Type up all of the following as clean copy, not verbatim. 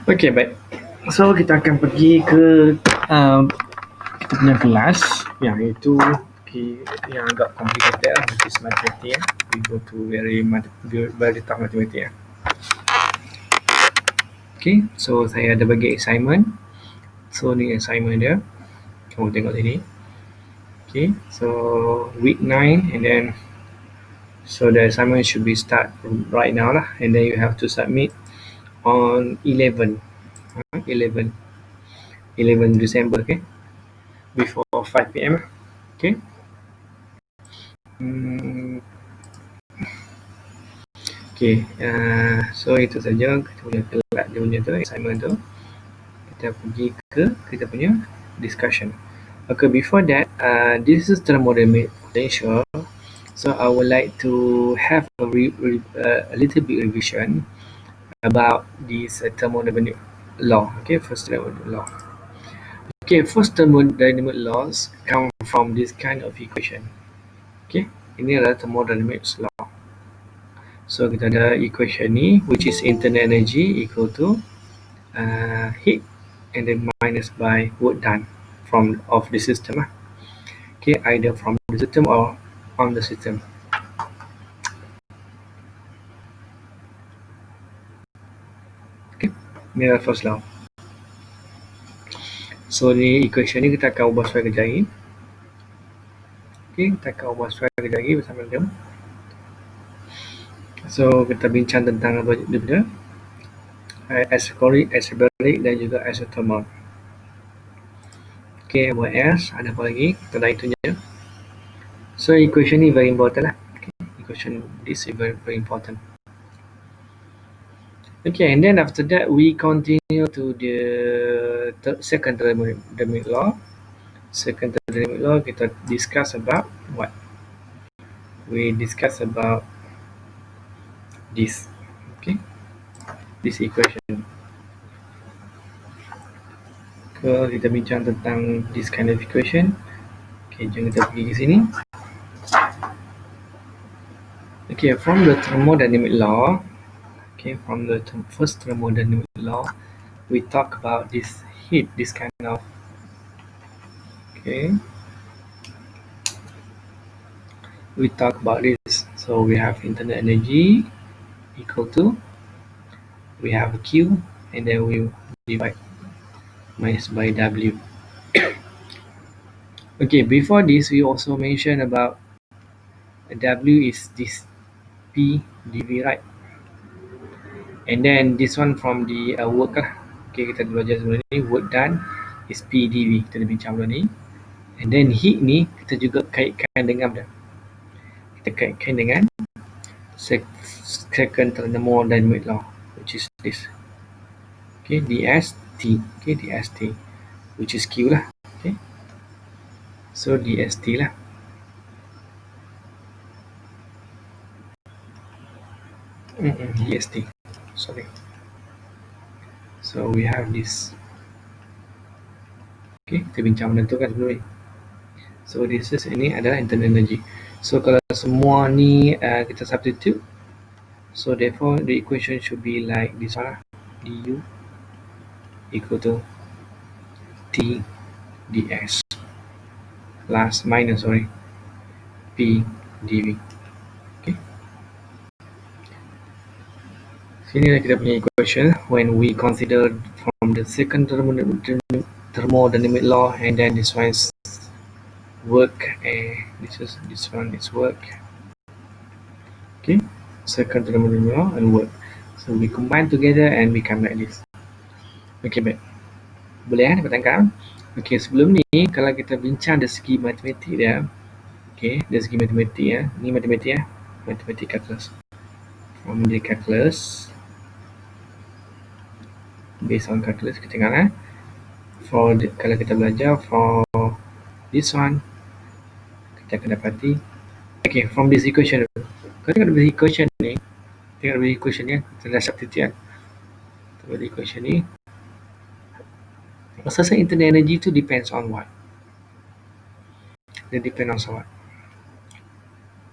Okey, baik. So, kita akan pergi ke kita punya kelas yang itu yang agak complicated lah, which is mathematics. We go to very tough mathematics. Okay, so saya ada bagi assignment. So, ni assignment dia. Kamu tengok sini. Okay, so week 9 and then so the assignment should be start right now lah, and then you have to submit on 11 December, okay, before 5 p.m. Okay. Okay, so itu saja kita punya kelas dia punya tu, assignment tu. Kita pergi ke kita punya discussion. Okay, before that, this is thermodynamic potential. So I would like to have a little bit revision about this thermodynamic law. Okay, first thermodynamic law. Okay, first thermodynamic laws come from this kind of equation. Okay, ini adalah thermodynamics law. So kita ada equation ni, which is internal energy equal to heat and then minus by work done from of the system. Okay, either from the system or on the system. Okay, ni adalah first law. So ni equation ni kita akan ubah sesuai kejap lagi. Okay, kita akan ubah sesuai kejap lagi bersama dia. So kita bincang tentang apa dia punya isobaric dan juga isothermal. Okay, what else? Ada apa lagi? Kita dah itunya. So equation ni very important lah. Okay, equation this is very important. Okay, and then after that we continue to the second thermodynamic law. Second thermodynamic law kita discuss about what? We discuss about this. Okay, this equation. Kalau kita bincang tentang this kind of equation, okay, jom kita pergi ke sini. Okay, from the thermodynamic law, okay, from the first thermodynamic law, we talk about this heat, this kind of, okay, we talk about this. So we have internal energy equal to, we have Q, and then we divide minus by W. Okay, before this, we also mentioned about W is this P dV, right? And then this one from the work lah. Okay, kita belajar sebelum ni, work done is P dV. Kita dah bincang sebelum ni. And then heat ni kita juga kaitkan dengan kita kaitkan dengan second thermodynamic law, which is this. Okay, dST. Okay, dST, which is Q lah. Okay, so dST lah. dST. Sorry. So we have this. Okay, kita bincang benda tu kan sebelum ni. So this is, ini adalah internal energy. So kalau semua ni kita substitute, so therefore the equation should be like this one lah. du equal to T ds plus minus P dV. Okay, sini lah kita punya equation when we consider from the second thermodynamic law, and then this one is work, and this one is work. Okay, second thermodynamic law and work. So we combine together and become like this. Okay, baik. Boleh dapat tangkap? Okay, sebelum ni kalau kita bincang dari segi matematik dia, okay, dari segi matematik ya, ni matematik ya, matematik calculus. From the calculus, based on calculus kita tengok kalau kita belajar for this one, kita akan dapati, okay, from this equation. Kalau tengok dari equation ni, tengok dari equation ni, kita dah substitute kan. Tengok dari equation ni, asas internal energy tu depends on what? Dia depend on what?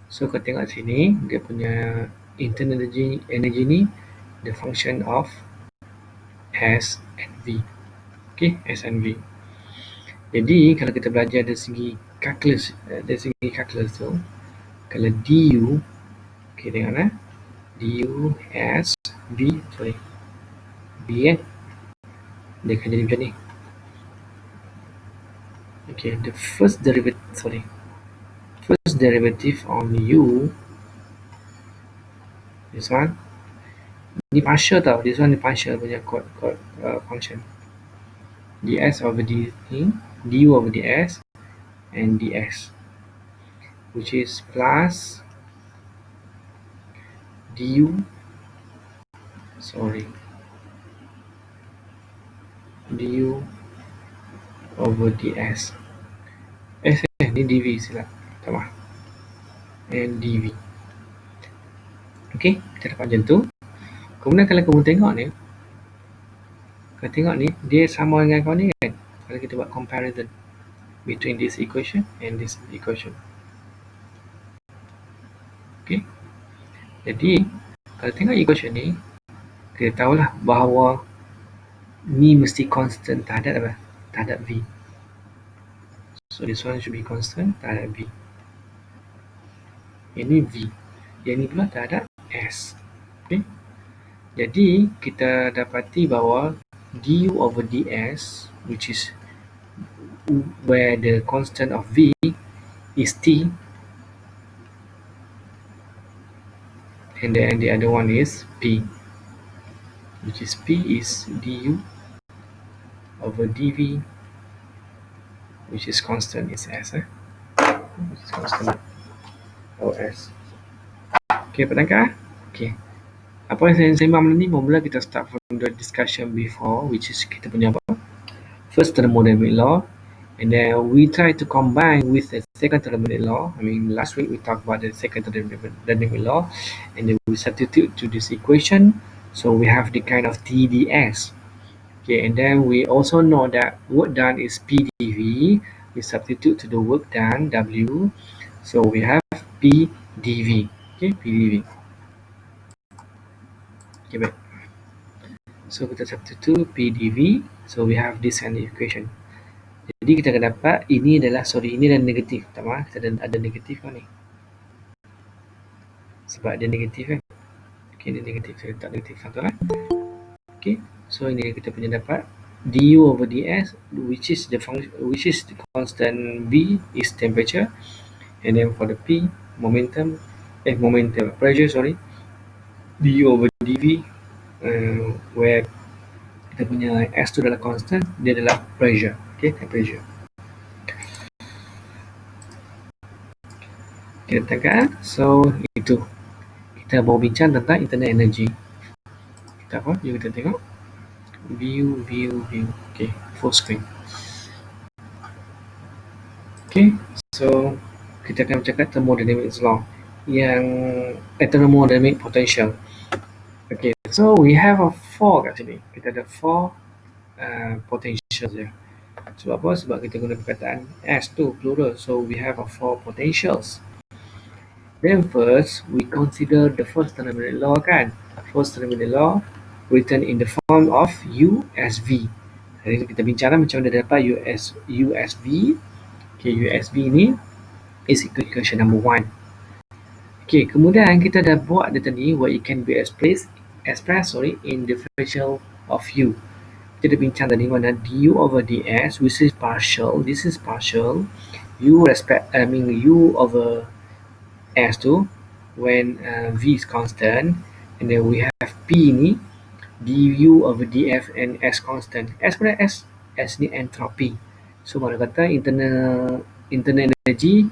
So kalau tengok sini, dia punya internal energy ni the function of S and V. Okay, S and V. Jadi kalau kita belajar dari segi calculus, tu, kalau du, okay, tengok du S V, sorry, V dia akan jadi macam ni. Okay, the first derivative on u, this one, ni partial tau, this one ni partial punya function. ds over d ni, du over ds and ds, which is plus du, du over ds. Ni dv silap, tak maaf. And dv. Okay, kita dapat macam tu. Kemudian kalau kamu tengok ni, dia sama dengan kau ni kan? Kalau kita buat comparison between this equation and this equation. Okay. Jadi, kalau tengok equation ni, kita tahulah bahawa ni mesti constant terhadap apa? Terhadap V. So, this one should be constant terhadap V. Ini V. Yang ni pula terhadap S. Okay. Jadi, kita dapati bahawa du over ds, which is where the constant of V is T, and then the other one is P, which is P is du over dv, which is constant, is S, which is constant, OS. Okay, petangkah? Okay. Apa yang saya sembang malam ni, mula kita start from the discussion before, which is kita punya apa? First thermodynamic law, and then we try to combine with the second thermodynamic law. I mean, last week we talked about the second thermodynamic law, and then we substitute to this equation, so we have the kind of TdS. Okay, and then we also know that work done is PdV. We substitute to the work done, W, so we have PdV. Okay, PdV. Okay, baik. So kita substitute PdV, so we have this kind of equation. Jadi kita akan dapat ini adalah negatif. Tak maaf, kita ada negatif kan ni. Sebab dia negatif kan. Okay, dia negatif. Saya letak negatif satu kan. Okay, so ini kita punya dapat du over ds, which is the constant V is temperature, and then for the P, pressure, du over dv, where kita punya S tu adalah constant, dia adalah pressure. Okay, temperature. Kita tekan, so itu kita mau bincang tentang internal energy. Kita apa? Jom kita tengok view. Okay, full screen. Okay, so kita akan bercakap thermodynamics law, yang thermodynamic potential. Okay, so we have a 4 kat sini. Kita ada 4 potentials je. Sebab apa? Sebab kita guna perkataan S tu plural, so we have a 4 potentials. Then first, we consider the first thermodynamic law kan. First thermodynamic law written in the form of U as V. Jadi kita bincangkan macam mana dapat U as V. Okay, U as V ni is equation number 1. Okay, kemudian kita dah buat dia tadi where it can be expressed in differential of U. Kita dah bincang tadi mana du over ds, which is partial. This is partial. U over S tu when V is constant, and then we have P ni du over df and S constant. S pada S ni entropy. So mana kata internal energy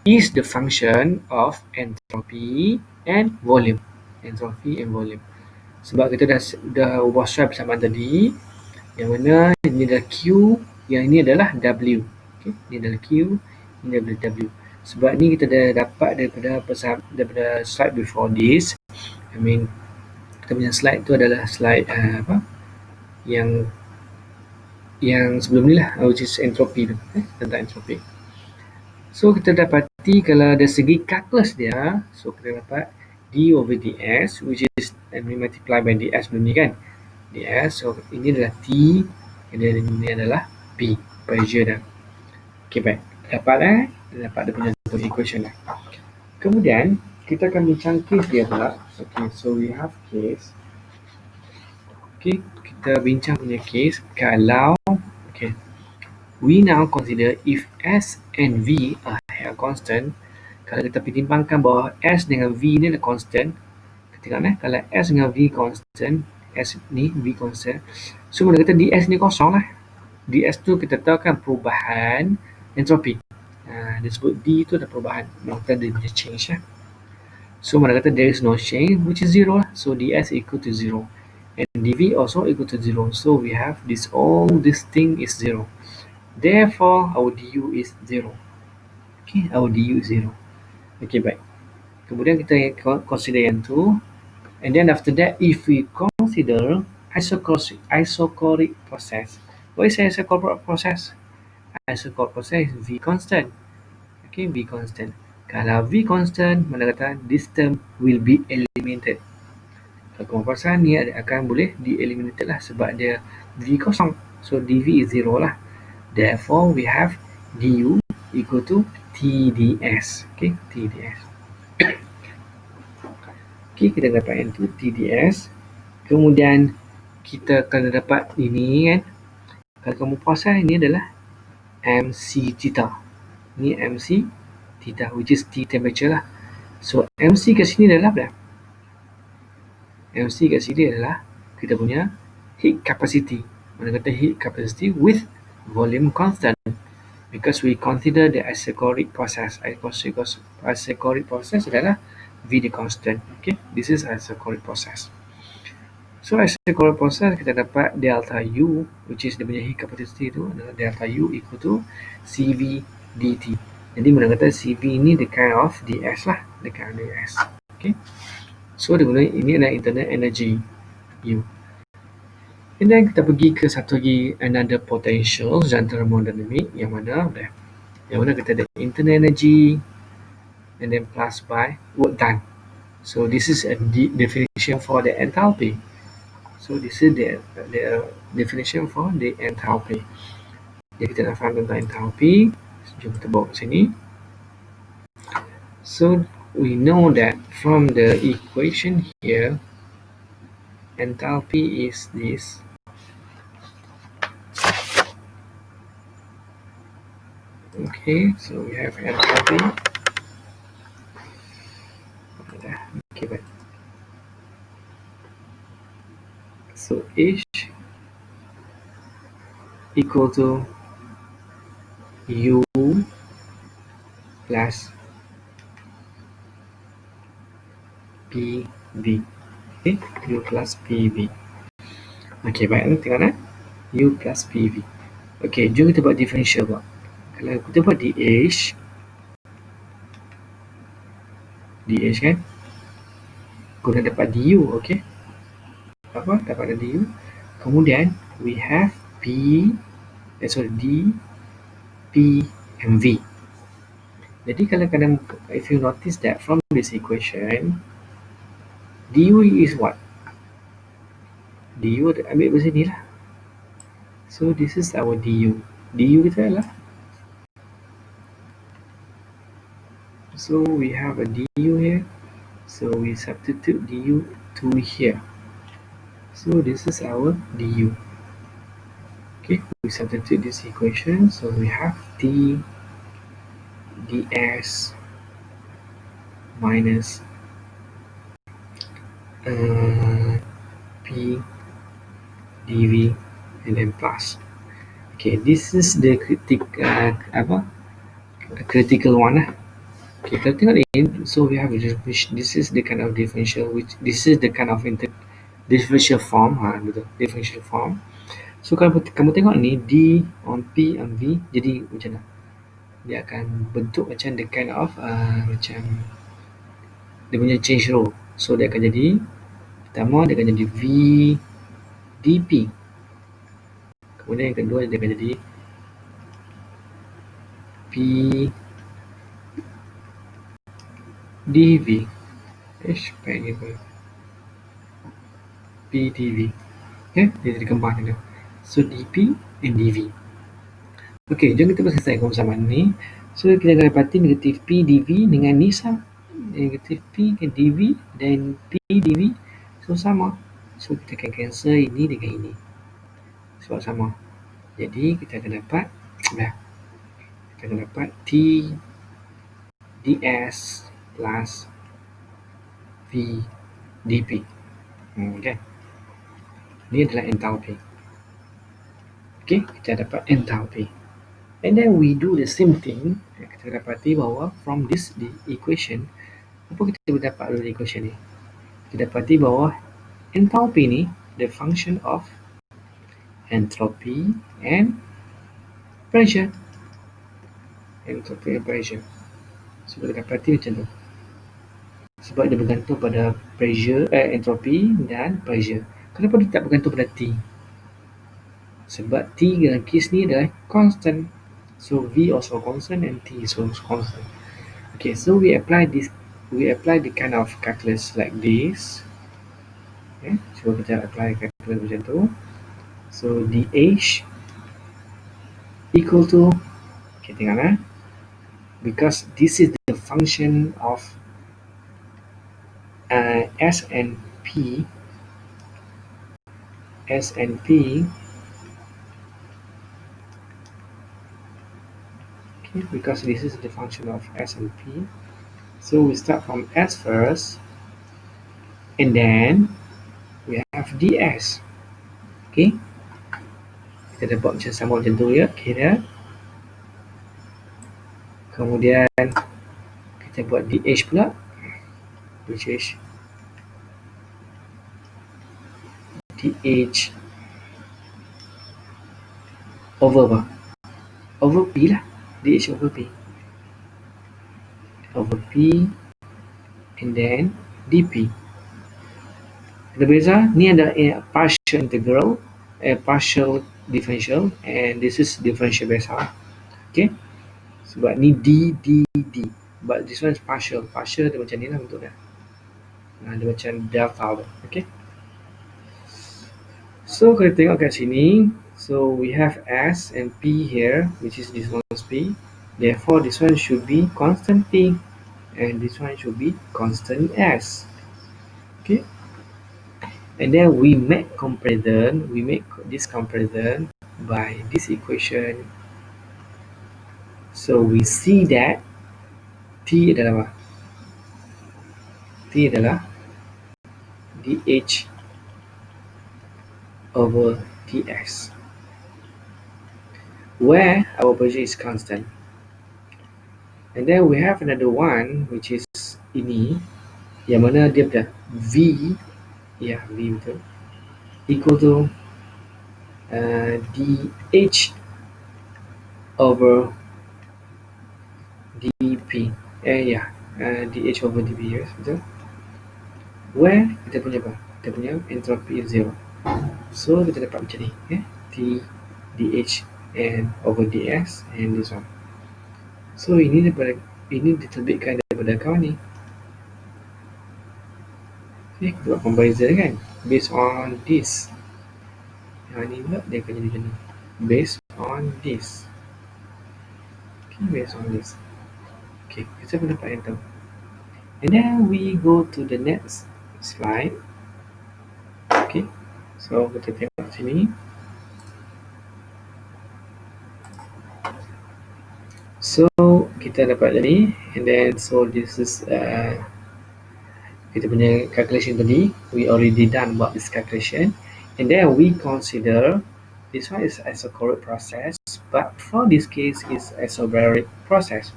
is the function of entropy and volume. Sebab kita dah ubah strap sama tadi, yang mana ini adalah Q, yang ini adalah W. Okay, ini adalah Q, ini adalah W. Sebab ni kita dah dapat daripada slide before this. I mean, kita punya slide tu adalah slide yang sebelum ni lah, which is entropy tu, tentang entropy. So kita dapati kalau dari segi calculus dia, so kita dapat d over ds, which is multiply by ds sebelum ni kan. ds. So ini adalah T dan ini adalah P, pressure dah. Okay, baik. Dapat dia punya satu equation dah. Kemudian kita akan bincang case dia pula. Okay, so we have case. Okay, kita bincang punya case kalau okay, we now consider if S and V are constant. Kalau kita pertimbangkan bahawa S dengan V ni adalah constant, kita tengok kalau S dengan V constant, S ni V constant, so mana kata ds ni kosong lah. Ds tu kita tahu kan perubahan entropi. Disebut D tu ada perubahan, maka dia punya change lah. So mana kata there is no change, which is 0 lah. So ds equal to 0 and dv also equal to 0. So we have all this thing is 0. Therefore our du is 0. Okay, our du is 0. Okay, baik. Kemudian kita consider yang tu. And then after that, if we consider isochoric process. What is isochoric process? Isochoric process is V constant. Okay, V constant. Kalau V constant, mana kata this term will be eliminated. Kalau kamu perasan ni akan boleh di-eliminated lah sebab dia V kosong. So dV is 0 lah. Therefore, we have du equal to TdS. Okay, TdS. Okay, kita dapat yang tu TdS. Kemudian kita akan dapat ini kan. Kalau kamu perasan ini adalah MC theta. Ini MC theta, which is T temperature lah. So MC kat sini adalah apa? MC kat sini adalah kita punya heat capacity. Mana kata heat capacity with volume constant. Because we consider the isochoric process. Isochoric process adalah V the constant. Okay, this is isochoric process. So isochoric process kita dapat delta U, which is dia punya heat capacity tu adalah delta U equal to CV dt. Jadi mana kata CV ni the kind of ds lah, the kind of ds. Okay. So dia guna ini adalah internal energy U. And then kita pergi ke satu lagi another potential dalam thermodynamic yang mana kita ada internal energy and then plus by work done. So this is a definition for the enthalpy. So this is the definition for the enthalpy. Jadi kita nak faham tentang enthalpy. Jom kita bawa ke sini. So we know that from the equation here, enthalpy is this. Okay, so we have enthalpy. Okay, baik. So H equal to U plus PV. Okay, U plus PV. Okay, baik. Tengok U plus PV. Okay, jom kita buat differential buat. Kalau kita buat DH kan, guna dapat DU, okay? Dapat DU. Kemudian we have D, P, and V. Jadi kadang-kadang if you notice that from this equation, du is what? Du ambil macam ni lah. So this is our du. Du kita adalah, so we have a du here. So we substitute du to here. So this is our du. Okay, we substitute this equation. So we have T ds minus P dV and then plus. Okay, this is the critical one lah. Okay, kita tengok ni. So we have this is the kind of differential, which this is the kind of differential form. Betul, differential form. So kalau kamu tengok ni D on P on V, jadi macam mana? Dia akan bentuk macam the kind of macam dia punya change row. So dia akan jadi, pertama dia akan jadi V dP. Kemudian yang kedua dia akan jadi P dV. P dV. Okay, dia jadi kembar macam tu. So dp and dv. Okay, jom kita selesaikan persamaan ni. So kita akan dapati negatif p dv dengan ni sama. Negatif p ke dv dan p dv so sama. So kita akan cancel ini dengan ini sebab sama. Jadi kita akan dapat kita akan dapat t ds plus v dp. Okay. Ini adalah enthalpy. Okay, kita dapat enthalpy. And then we do the same thing. Kita dapati bahawa from this equation, apa kita boleh dapat dari equation ni? Kita dapati bahawa enthalpy ni the function of entropy and pressure. Entropy and pressure. So kita dapati macam tu. Sebab dia bergantung pada pressure, entropy dan pressure. Kenapa dia tak bergantung pada T? Sebab T dalam kes ni adalah constant. So V also constant and T is also constant. Okay, so we apply the kind of calculus like this. Okay, so kita apply calculus macam tu. So dH equal to, okay, tengok because this is the function of S and P. Okay, because this is the function of S and P. So we start from S first, and then we have ds. Okay, kita dapat macam sama macam tu ya, kira. Kemudian kita buat dh pula, which is dh over apa? Over p lah, dh over p. Over p and then dp. Ada beza, ni ada partial integral, partial differential, and this is differential biasa. Okay, sebab ni d, but this one is partial. Partial dia macam ni lah bentuk dia. Dia macam delta tu. Okay, so kalau tengok kat sini, so we have S and P here, which is this one is P. Therefore this one should be constant P and this one should be constant S. Okay, and then we make this comparison by this equation. So we see that T adalah apa? T adalah dH over ds, where our pressure is constant. And then we have another one which is ini, yang mana dia dah V, ya V betul, equal to dH over dP. dH over dP, yes, betul. Where kita punya apa? Kita punya entropy is 0. So kita dapat macam ni, T dH and over ds and this one. So ini diterbitkan daripada kawan ni. Okay, kita buat comparison kan, based on this. Yang ni pula dia akan jadi macam ni, based on this. Okay, based on this. Okay, kita pun dapat yang tu. And then we go to the next slide. Okay, so kita tengok sini. So kita dapat tadi, and then so this is kita punya calculation tadi. We already done about this calculation, and then we consider this one is isochoric process, but for this case is isobaric process.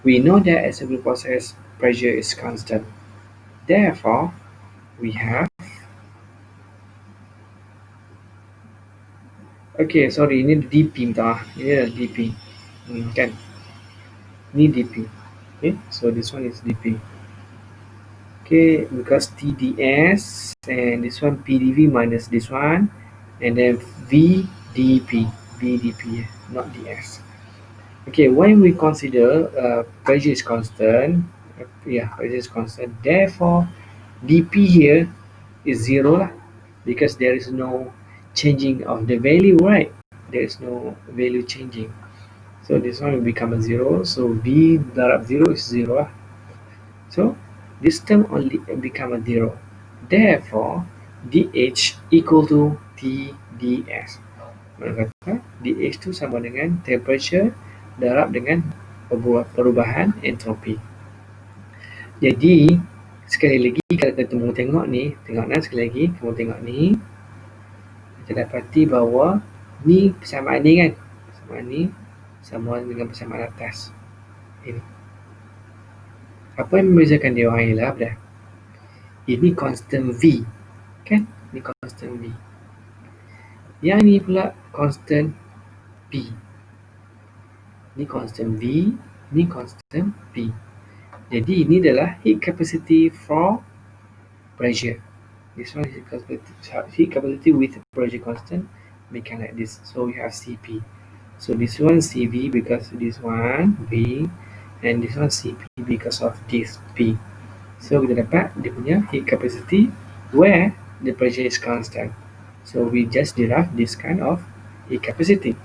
We know that isobaric process pressure is constant. Therefore, we have, okay, sorry, ini dp minta, ini adalah dp, kan? Ini dp. Okay, so this one is dp. Okay, because TDS and this one PdV minus this one, and then VdP, not ds. Okay, when we consider pressure is constant, pressure is constant, therefore dP here is 0 lah. because there is no changing of the value, right? There is no value changing. So this one will become a 0. So V darab 0 is 0. So this term only become a 0. Therefore, dH equal to TdS. Mana kata dH itu sama dengan temperature darab dengan perubahan entropi. Jadi sekali lagi kalau kamu tengok ni, sekali lagi kamu tengok ni, kita dapati bahawa ni persamaan ni kan, persamaan ni sama dengan persamaan atas ini. Apa yang membezakan dia orang ialah apa dah? Ini constant V kan, ni constant V, yang ni pula constant P. Ni constant V, ni constant P. Jadi ini adalah heat capacity for pressure. This one is heat capacity with pressure constant become like this. So we have Cp. So this one Cv because this one V, and this one Cp because of this P. So kita dapat dia punya heat capacity where the pressure is constant. So we just derive this kind of heat capacity.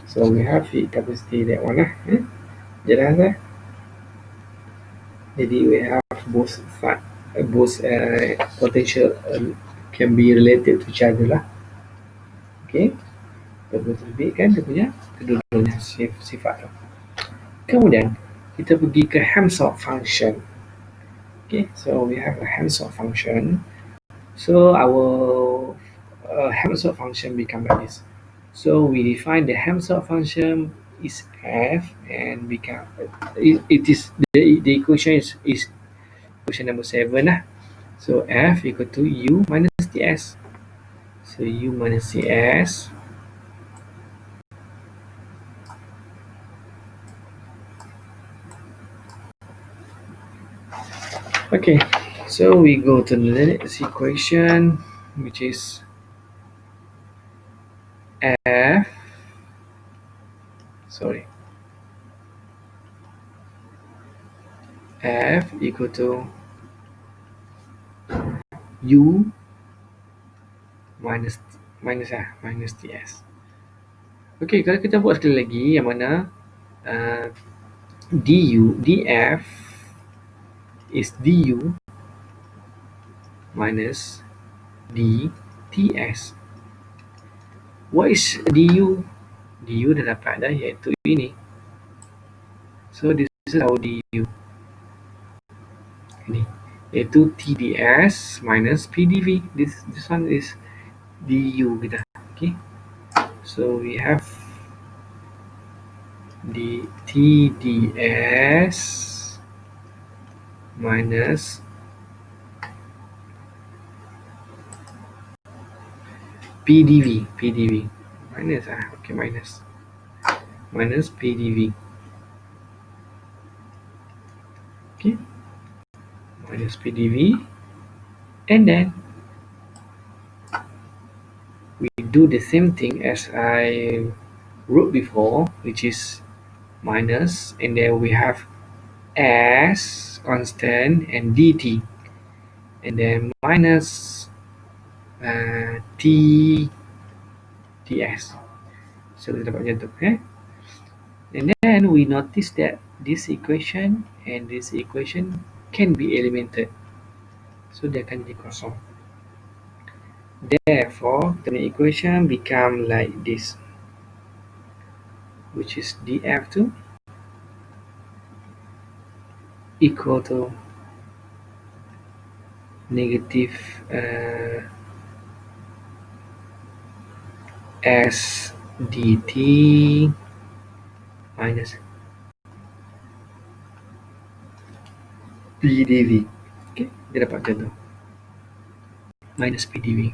So we have heat capacity that one lah. Jelas lah. Jadi we have both potential can be related to each other lah. Okay. Terbit kan dia punya kedua-duanya sifat tu. Kemudian kita pergi ke Hansard function. Okay, so we have a Hansard function. So our Hansard function become like this. So we define the Hansard function is f and become it is the equation is equation number 7 lah. So f equal to u minus ts. So u minus ts okay. So we go to the next equation, which is f equal to u minus ts. Okay, kalau kita buat sekali lagi yang mana df is du minus dts. What is du? Du dah dapat dah, iaitu ini. So this is our du. Ini iaitu TdS minus PdV. This one is du kita. Okay. So we have the TdS minus PdV. Minus okay, minus PdV. Okay. Minus PdV, and then we do the same thing as I wrote before, which is minus, and then we have S constant and dt, and then minus T ts. So kita dapat macam tu, and then we notice that this equation and this equation can be eliminated, so dia akan jadi kosong. Therefore the equation become like this, which is df2 equal to negative S dt minus PdV. Okay, dia dapat macam tu, minus PdV.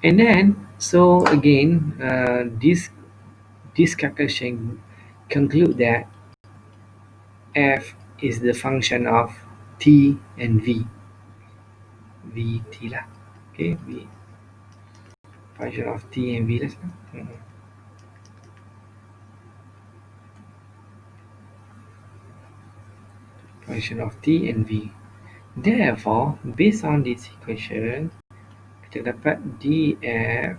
And then so again this calculation conclude that f is the function of t and v. Vt lah. Okay, v function of t and v lah. Function of t and v. Therefore, based on this equation, kita dapat df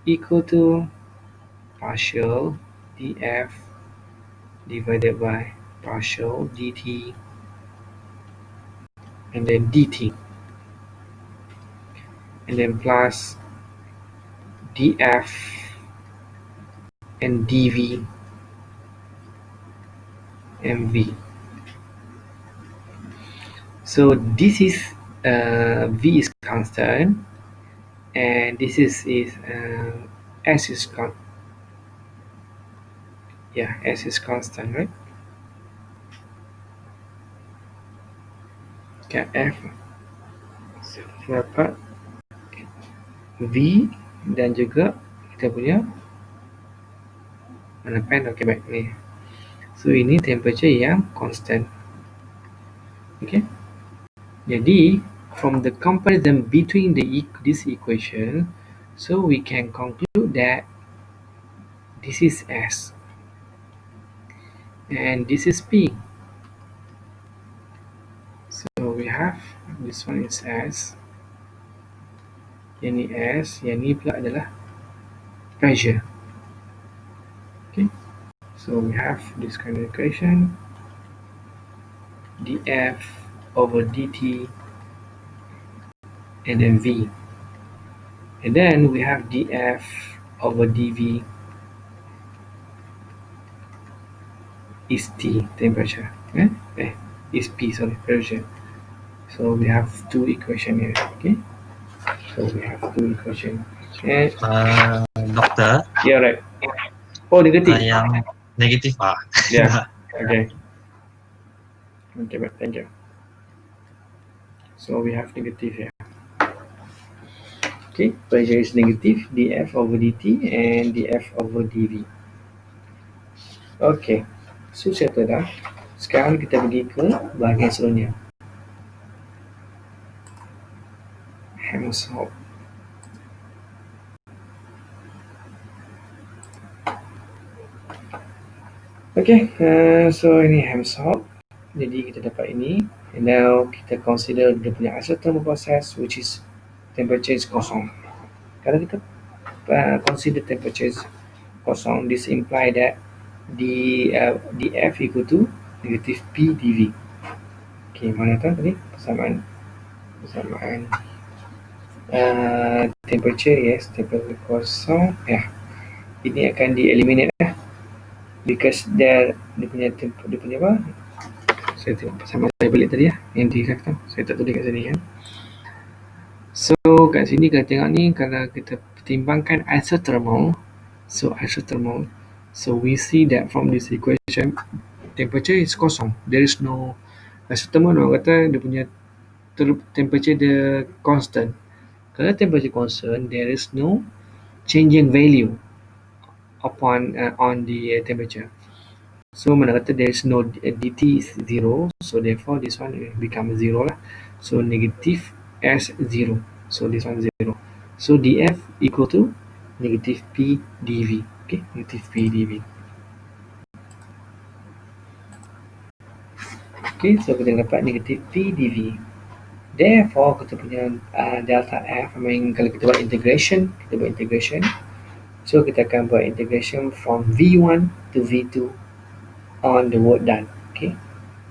equal to partial df divided by partial dt and then dt, and then plus df and dv mv. So this is v is constant, and this is s is s is constant, right? Okay, f dapat v dan juga kita punya mana pen, okay, baik ni. So ini temperature yang constant. Okay. Jadi from the comparison between this equation, so we can conclude that this is S and this is P. So we have this one is S, yang ni S, yang ni pula adalah pressure. Okay, so we have this kind of equation, dF over dt and then V, and then we have dF over dV is T, temperature, is P, sorry, pressure. So we have two equation here. Okay, so we have two equation. And Doktor, yeah, right. Oh, negative. yang negatif Yeah. Okay. Okay, but thank you. So we have negative here. Okay, pressure is negative, dF over dt and dF over dV. Okay, so settle dah. Sekarang kita pergi ke bahagian seterusnya. Helmholtz. Okay, so ini Helmholtz. Jadi kita dapat ini, and now kita consider dia punya isothermal process, which is temperature is kosong. Kalau kita consider temperature is kosong, this imply that dF equal to negative P dV. Okay, mana tu tadi persamaan temperature, yes, temperature kosong, ini akan di-eliminate lah, because dia punya apa, saya tengok sama saya balik tadi yang dikatakan, saya tak tulis kat sini kan. So kat sini kita tengok ni, kalau kita pertimbangkan isothermal, so we see that from this equation temperature is kosong, there is no isothermal. Orang kata dia punya temperature dia constant. Kalau temperature constant, there is no changing value upon on the temperature. So mana kata there is no dt is 0, so therefore this one become 0 lah. So negative S0, so this one 0. So dF equal to negative P dV. Okay, negative P dV. Okay, so kita dapat negative P dV. Therefore kita punya delta F, kalau kita buat integration, so kita akan buat integration from V1 to V2 on the work done. Okay,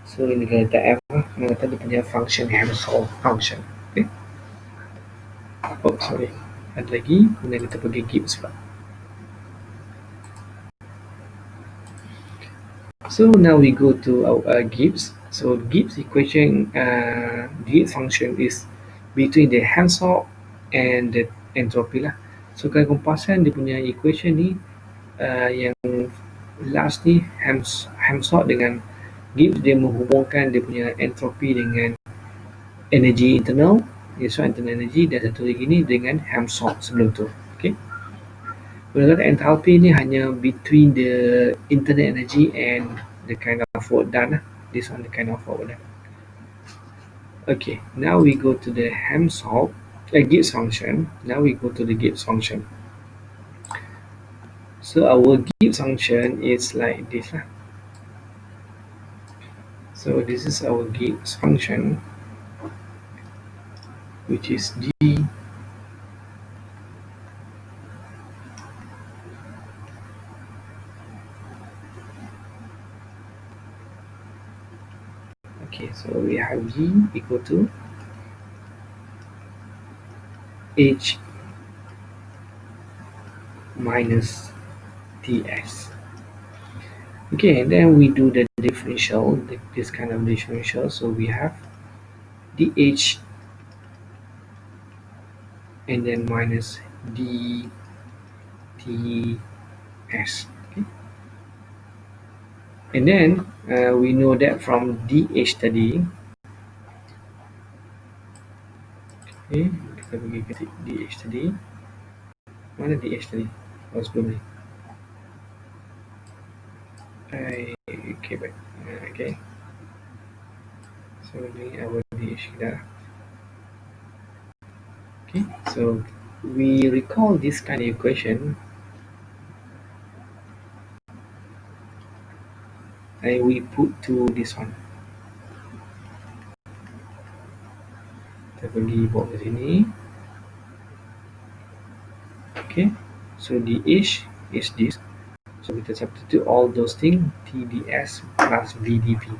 so ini delta F, mana kata dia punya function, Helmholtz function. Okay, oh sorry, ada lagi, kemudian kita pergi Gibbs pula. So now we go to our Gibbs. So Gibbs equation, Gibbs function is between the Helmholtz and the entropy lah. So kalau comparison dia punya equation ni, yang last ni Helmholtz dengan Gibbs, dia menghubungkan dia punya entropy dengan energy internal, so internal energy, dan satu lagi ni dengan Helmholtz sebelum tu. Okay, Menurut enthalpy ni hanya between the internal energy and the kind of work done. This one, the kind of work done. Okay, now we go to the Helmholtz Gibbs function. Now we go to the Gibbs function. So our Gibbs function is like this. So this is our Gibbs function. which is G okay, so we have G equal to H minus Ts. Okay, and then we do the differential, this kind of differential. So we have dH and then minus dTs. Okay, and then we know that from dH tadi. Okay, kita pergi ke dH tadi. Mana dH tadi? Oh, sebelum ni. Okay, baik. Okay. So ni our dH kita. Okay, so we recall this kind of equation and we put to this one. Kita pergi bawa ke sini. Okay, so dH is this. So kita substitute all those things, TdS plus VdV.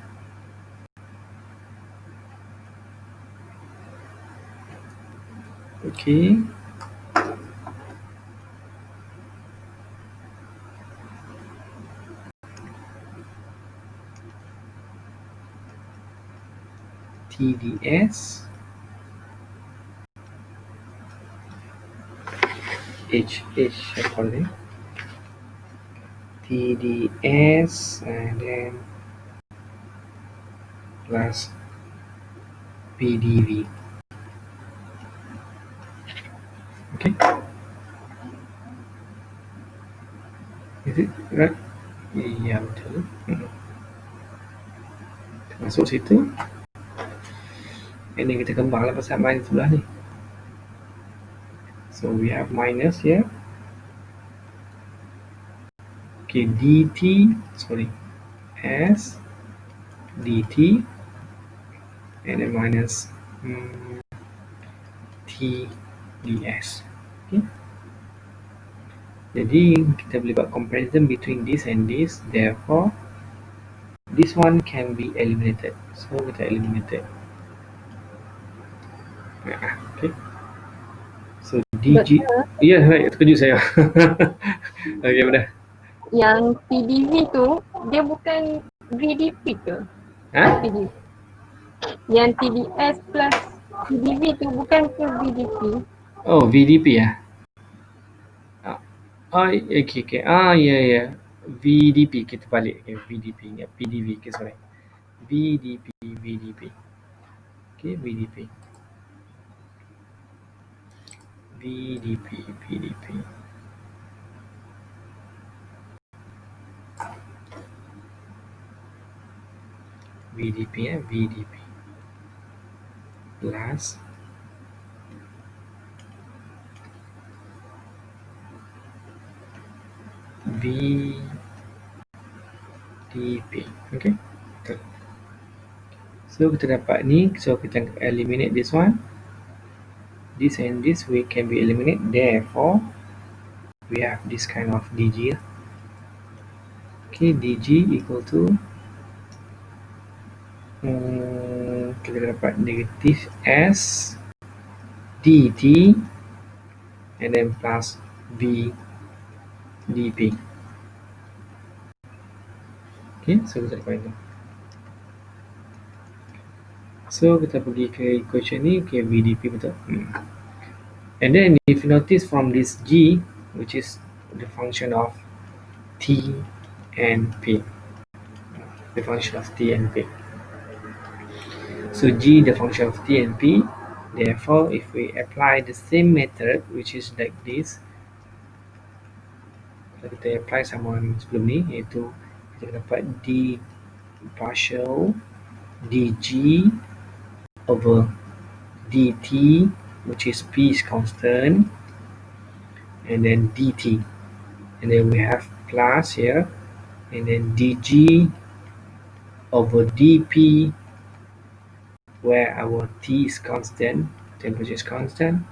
Okay. TdS H apa ni? TdS and then plus VdV. Okay. Is it right? Ya, betul. Masuk situ. Ini kita kembanglah pasal minus sebelah ni. So we have minus here. Okay, S dt and then minus T ds. Okay. Jadi kita boleh buat comparison between this and this. Therefore, this one can be eliminated. So kita eliminated. Okay. So dg. Ya, right. Terkejut saya. Okay, mana? Yang PDV tu dia bukan VDP ke? Ha? PDV. Yang TDS plus PDV tu bukan ke VDP? Oh, VDP ya. Okay. Ya. VDP kita balik. Okay, VDP. Ya, PDV. Okay, sorry. VDP. Okay, VDP. VDP plus VDP. Okay. So kita dapat ni. So kita eliminate this one. This and this we can be eliminated. Therefore, we have this kind of dg. Okay, dg equal to kita dapat negative s dt and then plus v dp. Okay, so kita dapat itu. So kita pergi ke equation ni, okay, VDP betul. And then if you notice from this G, which is the function of T and P. The function of T and P. So G, the function of T and P. Therefore, if we apply the same method, which is like this, kalau kita apply sama sebelum ni, iaitu kita dapat D partial dg over dt, which is p is constant, and then dt, and then we have plus here, and then dg over dp, where our t is constant, temperature is constant,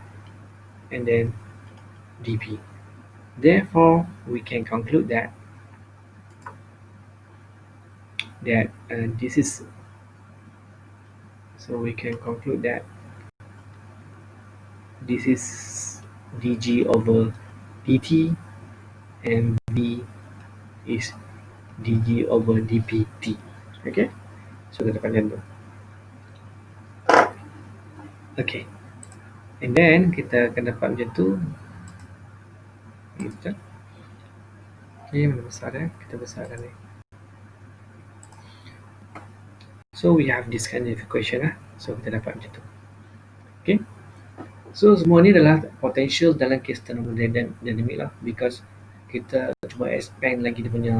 and then dP. Therefore, we can conclude that this is, so we can conclude that this is dg over dt, and v is dg over dpt. Okay, so kita dapat macam tu. Okay, and then kita akan dapat macam tu. Sekejap. Okay, mana besar kita besarkan ni. So we have this kind of equation lah. So kita dapat macam tu. Okay, so semua ni adalah potential dalam kes thermodynamic lah, because kita cuba expand lagi dia punya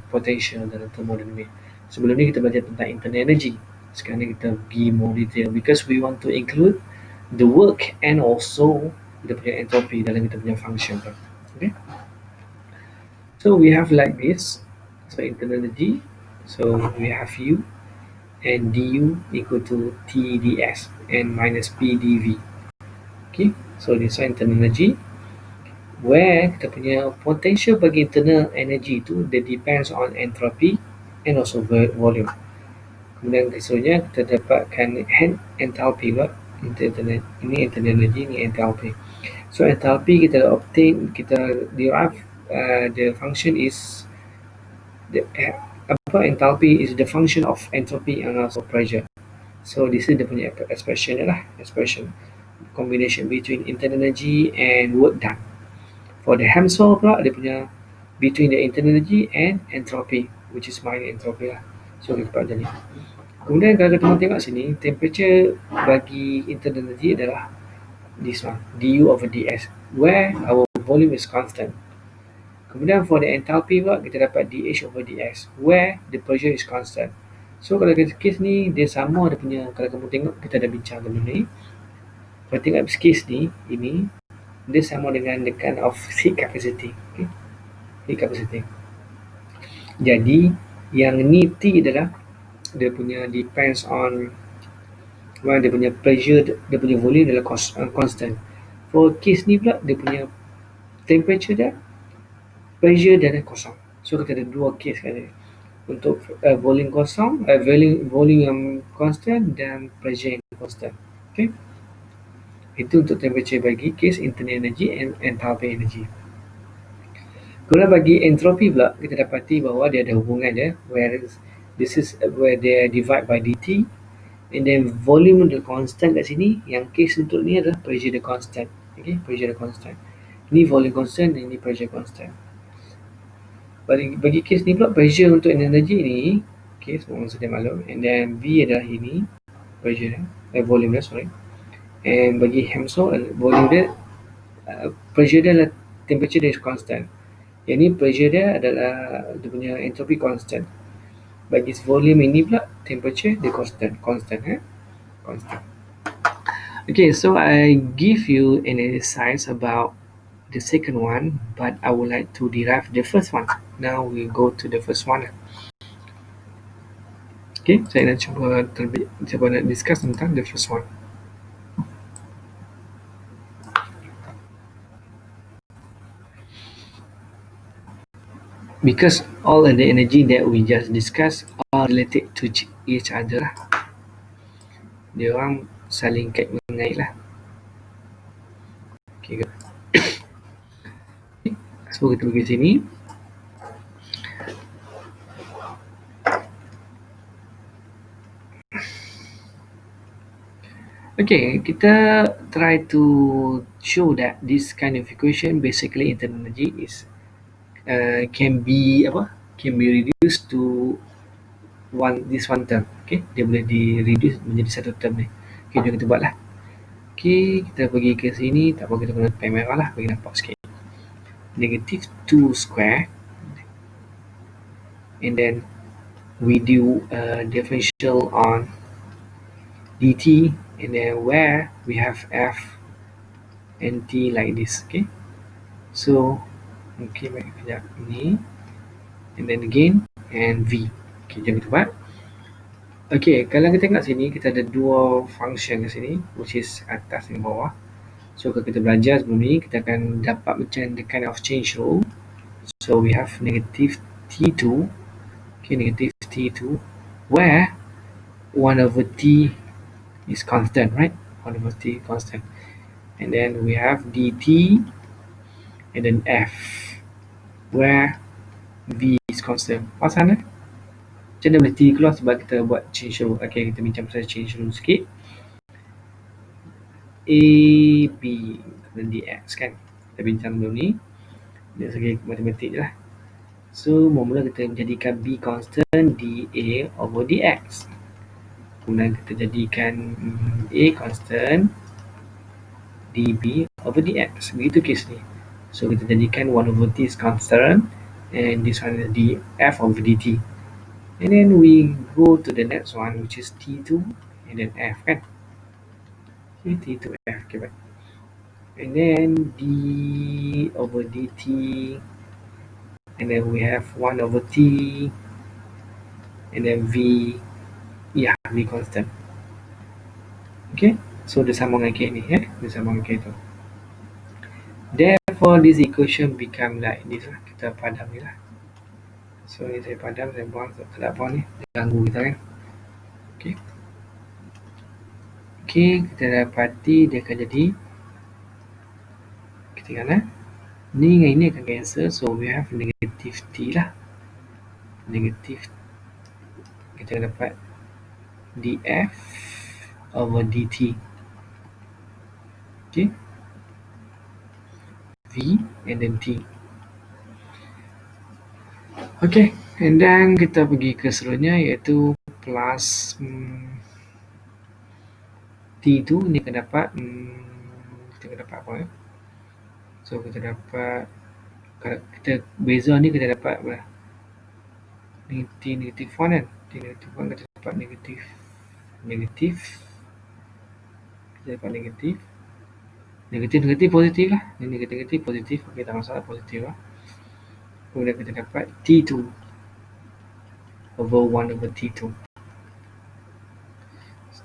potential dalam thermodynamic. Sebelum ni kita belajar tentang internal energy. Sekarang ni kita pergi more detail, because we want to include the work and also dia punya entropy dalam kita punya function. Okay, so we have like this. So internal energy, so we have U and du equal to T ds and minus P dV. Okay, so this is internal energy, where kita punya potential bagi internal energy tu dia depends on entropy and also volume. Kemudian keseluruhannya kita dapatkan enthalpy pula. Ini internal energy, ini enthalpy. So enthalpy kita obtain, kita derive the function is enthalpy is the function of entropy and also pressure. So this is the punya expression lah, expression combination between internal energy and work done. For the Helmholtz pula dia punya between the internal energy and entropy, which is minor entropy lah. So kita dapat macam ni. Kemudian kalau kita tengok sini, temperature bagi internal energy adalah this one, du over ds, where our volume is constant. Kemudian for the enthalpy pula kita dapat dh over ds, where the pressure is constant. So kalau kes ni dia sama dia punya, kalau kamu tengok kita dah bincang dulu ni. Kalau tengok kes ni, ini dia sama dengan the kind of heat capacity. Okay? Heat capacity. Jadi yang ni T adalah dia punya depends on dia punya pressure, dia punya volume adalah constant. For case ni pula dia punya temperature dia, pressure dia adalah kosong. So kita ada dua case kan ni. Untuk volume kosong, volume yang constant dan pressure yang constant. Okay, itu untuk temperature bagi case internal energy and enthalpy energy. Kalau bagi entropy pula kita dapati bahawa dia ada hubungan dia, whereas this is where they divide by dt, and then volume dia constant kat sini. Yang case untuk ni adalah pressure dia constant. Okay, pressure dia constant. Ni volume constant, ini pressure constant. Bagi case ni pula pressure untuk energy ni, okay, semua orang sudah maklum, and then V adalah ini pressure dia, volume dia, sorry. And bagi Helmholtz, volume dia, pressure dia adalah temperature dia constant. Yang ni pressure dia adalah dia punya entropy constant. Bagi volume ini pula temperature dia constant. Constant. Okay, so I give you an exercise about the second one, but I would like to derive the first one. Now we go to the first one. Okay, saya nak cuba nak discuss tentang the first one. Because all of the energy that we just discussed are related to each other lah. Dia orang saling kait mengait lah. Okay, good. So kita pergi sini. Okay, kita try to show that this kind of equation basically internal energy is can be reduced to this one term. Okay, dia boleh di reduce menjadi satu term ni. Okay, jom kita buat lah. Okay, kita pergi ke sini, tak apa, kita guna pen merah lah bagi nampak sikit. Negative 2 square, and then we do differential on dt, and then where we have f and t like this. Okay, so okay, baik, sekejap ni, and then again and v. Okay, jom kita buat. Okay, kalau kita tengok sini, kita ada dua function kat sini, which is atas dan bawah. So, kalau kita belajar sebelum ni, kita akan dapat macam the kind of change rule. So, we have negative T2, okay, negative T2, where 1 over T is constant, right? 1 over T constant. And then we have dt, and then F, where V is constant. Pasal ni? Macam mana boleh T keluar sebab kita buat change rule. Okay, kita bincang pasal change rule sikit. A, B, kemudian dx kan. Kita bincang dulu ni. Dari segi matematik je lah. So, mula-mula kita jadikan B constant dA over dx. Kemudian kita jadikan A constant dB over dx. Begitu kes ni. So, kita jadikan 1 over T is constant. And this one is df over dt. And then we go to the next one, which is T2 and then F kan. Okay, T2 F, okay, baik. And then d over dt, and then we have 1 over t, and then v, v constant. Okay, so dia sama dengan K ni, dia sama dengan K tu. Therefore, this equation become like this lah. Kita padam ni lah. So, ni saya padam, saya buang tak apa ni, dia ganggu kita kan. Okay. Okay, kita dapati dia akan jadi, kita tengok ni dengan ini akan cancel, so we have negative T lah. Negative, kita dapat df over dt. Okay, v and then t. Okay, and then kita pergi ke seterusnya, iaitu plus t2 ni akan dapat kita akan dapat apa ya? So kita dapat, kalau kita beza ni kita dapat apa? Negative 1 kan. Negative 1 kita dapat negatif. Kita dapat negatif. Negatif positif lah. Ini negatif positif. Okey, tak masalah, positif lah. Kemudian kita dapat T2 over 1 over T2.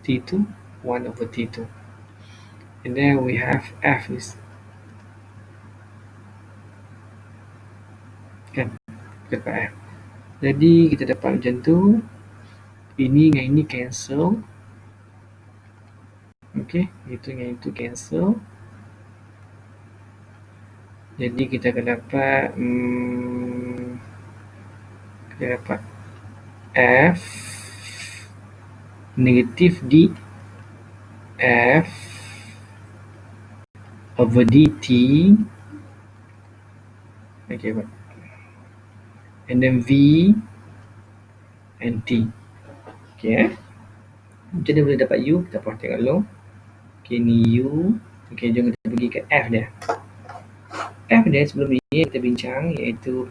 T2 1 over T2. And then we have F is kan, kita dapat F. Jadi kita dapat macam tu. Ini dengan ini cancel. Okay, itu dengan itu cancel. Jadi kita akan dapat kita dapat F negatif D F over dt. Okay, baik. And then V and T. Okay, macam mana boleh dapat U? Kita pernah tengok dulu. Okay, ni U. Okay, jom kita pergi ke F dia. F dia sebelum ni kita bincang, iaitu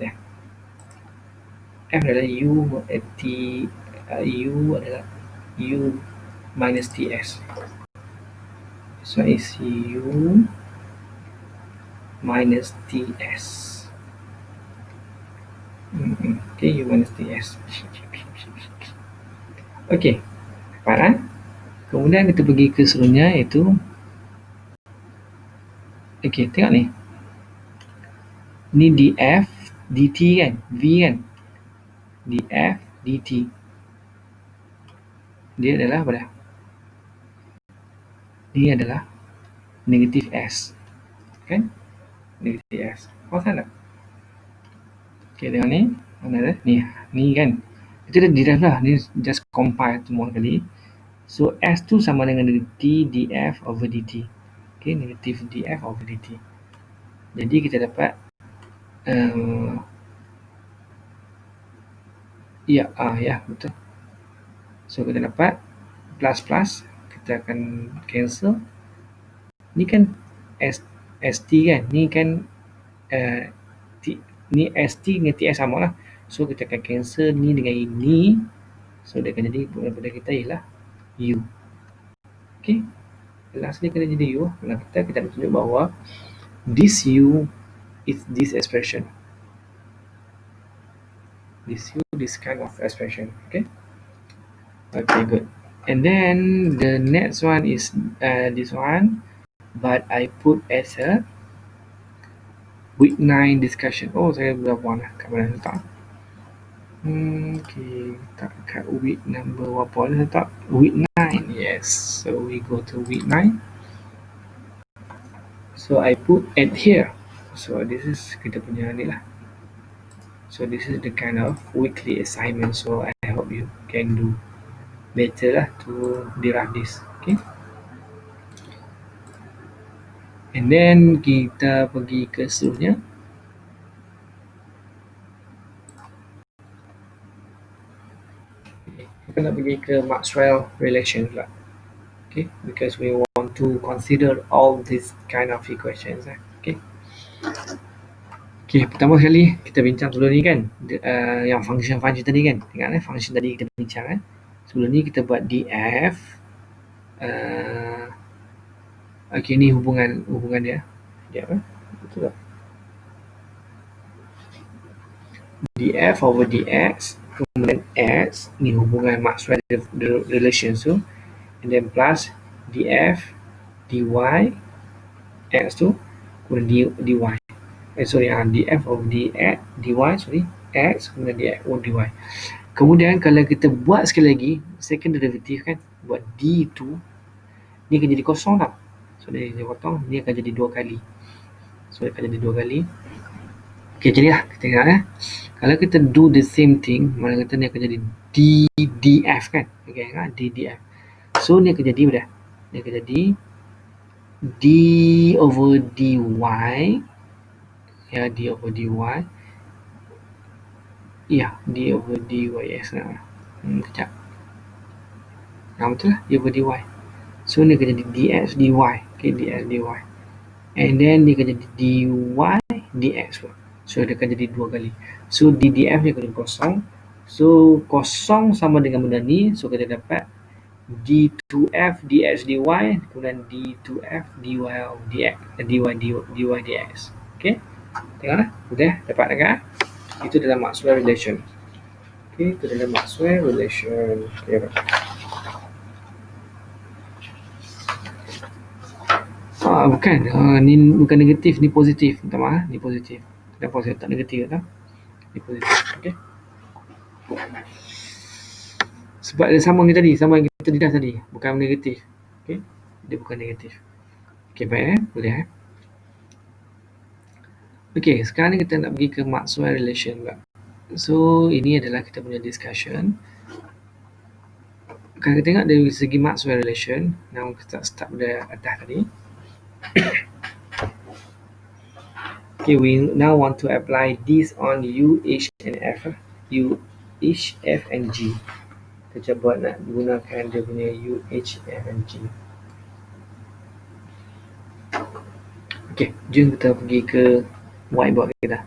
F adalah U T, U adalah U minus TS. So is U minus TS. Okay, U minus TS. Okay, faham? Kemudian kita pergi ke seterusnya, iaitu okay, tengok ni. Ni df dt kan, V kan, df dt. Dia adalah apa dah? Dia adalah negatif S kan, negatif S. Faham tak? Okay, tengok ni, mana dah? Ni kan, itu dah derive lah, ni just compile semua kali. So S tu sama dengan T df over dt. Okay, negatif df over dt. Jadi kita dapat ya betul. So kita dapat plus, kita akan cancel. Ni kan ST kan, ni kan ni ST dengan TS sama lah. So kita akan cancel ni dengan ini. So dia akan jadi pada kita ialah U. Okay, last ni kena jadi U. Kalau kita nak tunjuk bahawa this U is this expression. This U, this kind of expression. Okay, Okay, good. And then the next one is this one, but I put as a week 9 discussion. Oh, saya dah buang lah. Kat mana letak? Okay, tak kat week number berapa ni letak? Week 9, yes. So we go to week 9. So I put at here. So this is kita punya ni lah. So this is the kind of weekly assignment. So I hope you can do better lah to derive this. Okay. And then kita pergi ke seterusnya. Kita nak pergi ke Maxwell relation pula. Okay, because we want to consider all these kind of equations. Okay. Okay, pertama sekali kita bincang dulu ni kan, yang function tadi kan. Tengok function tadi kita bincang. Sebelum ni kita buat df. Okay, ni hubungan dia. Dia apa? Betul tak? df over dx, kemudian x, ni hubungan Maxwell relation tu, and then plus df dy x tu, kemudian dy. df over dx, dy, x, kemudian dx over dy. Kemudian kalau kita buat sekali lagi, second derivative kan, buat d tu, ni akan jadi kosong tak? So dia potong, ni akan jadi 2 kali. So dia akan jadi 2 kali. Okay, jadi lah, kita tengok kalau kita do the same thing, mana kata ni akan jadi d df kan? Okay, d df. So ni akan jadi berapa? Ni akan jadi d over dy. Ya, d over dy. Ya, d over dy. Yes. Kejap. Betul lah, d over dy. So ni akan jadi dx dy. Okay, dx dy. And then ni akan jadi dy dx pun. So dia akan jadi 2 kali. So d df ni akan jadi kosong. So kosong sama dengan benda ni. So kita dapat d2f dx dy, kemudian d2f dy dx, dy dx. Okay, tengoklah, sudah dapat tak? Itu dalam Maxwell relation. Okay, itu dalam Maxwell relation. Okay. Bukan, ni bukan negatif, ni positif. Minta maaf, ni positif. Kenapa saya tak negatif tak? Ni positif. Okay. Sebab dia sama yang tadi, sama yang kita didah tadi, bukan negatif. Okay, dia bukan negatif. Okay, baik boleh Okay, sekarang ni kita nak pergi ke Maxwell relation pula. So ini adalah kita punya discussion. Kalau kita tengok dari segi Maxwell relation, now kita start dari atas tadi. Okay, we now want to apply this on U, H and F. U, H, F and G. Kita cuba nak gunakan dia punya U, H, F and G. Okay, jom kita pergi ke whiteboard kita.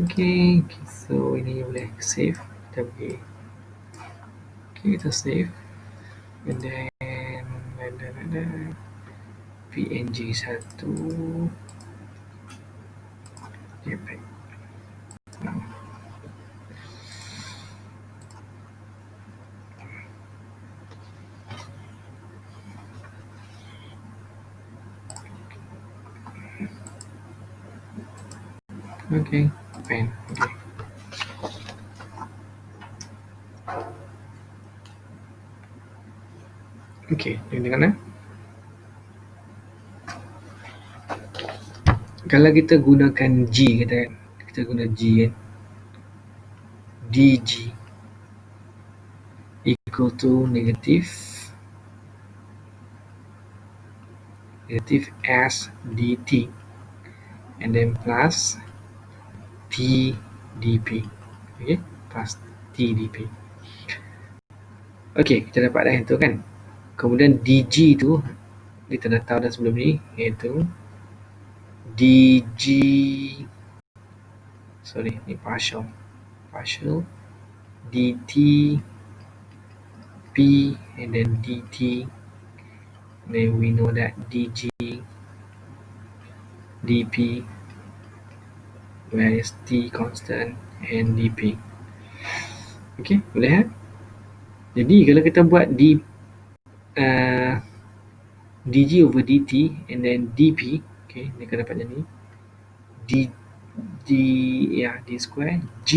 Okay, so ini boleh save. Kita pergi. Okay, kita save. And then PNG 1. JPEG. No. Okay, fine. Okay. Okay, ini kan? Kalau kita gunakan G, kita guna G kan, dg equal to negative s dt and then plus t dp. Okay, plus t dp. Okay, kita dapat dah itu kan. Kemudian dg tu kita dah tahu dah sebelum ni, iaitu dg, sorry, ni partial dt p and then dt, then we know that dg dp, where is t constant and dp. Okay, boleh Jadi kalau kita buat dg over dt and then dp, okay, ni akan dapat ni d square g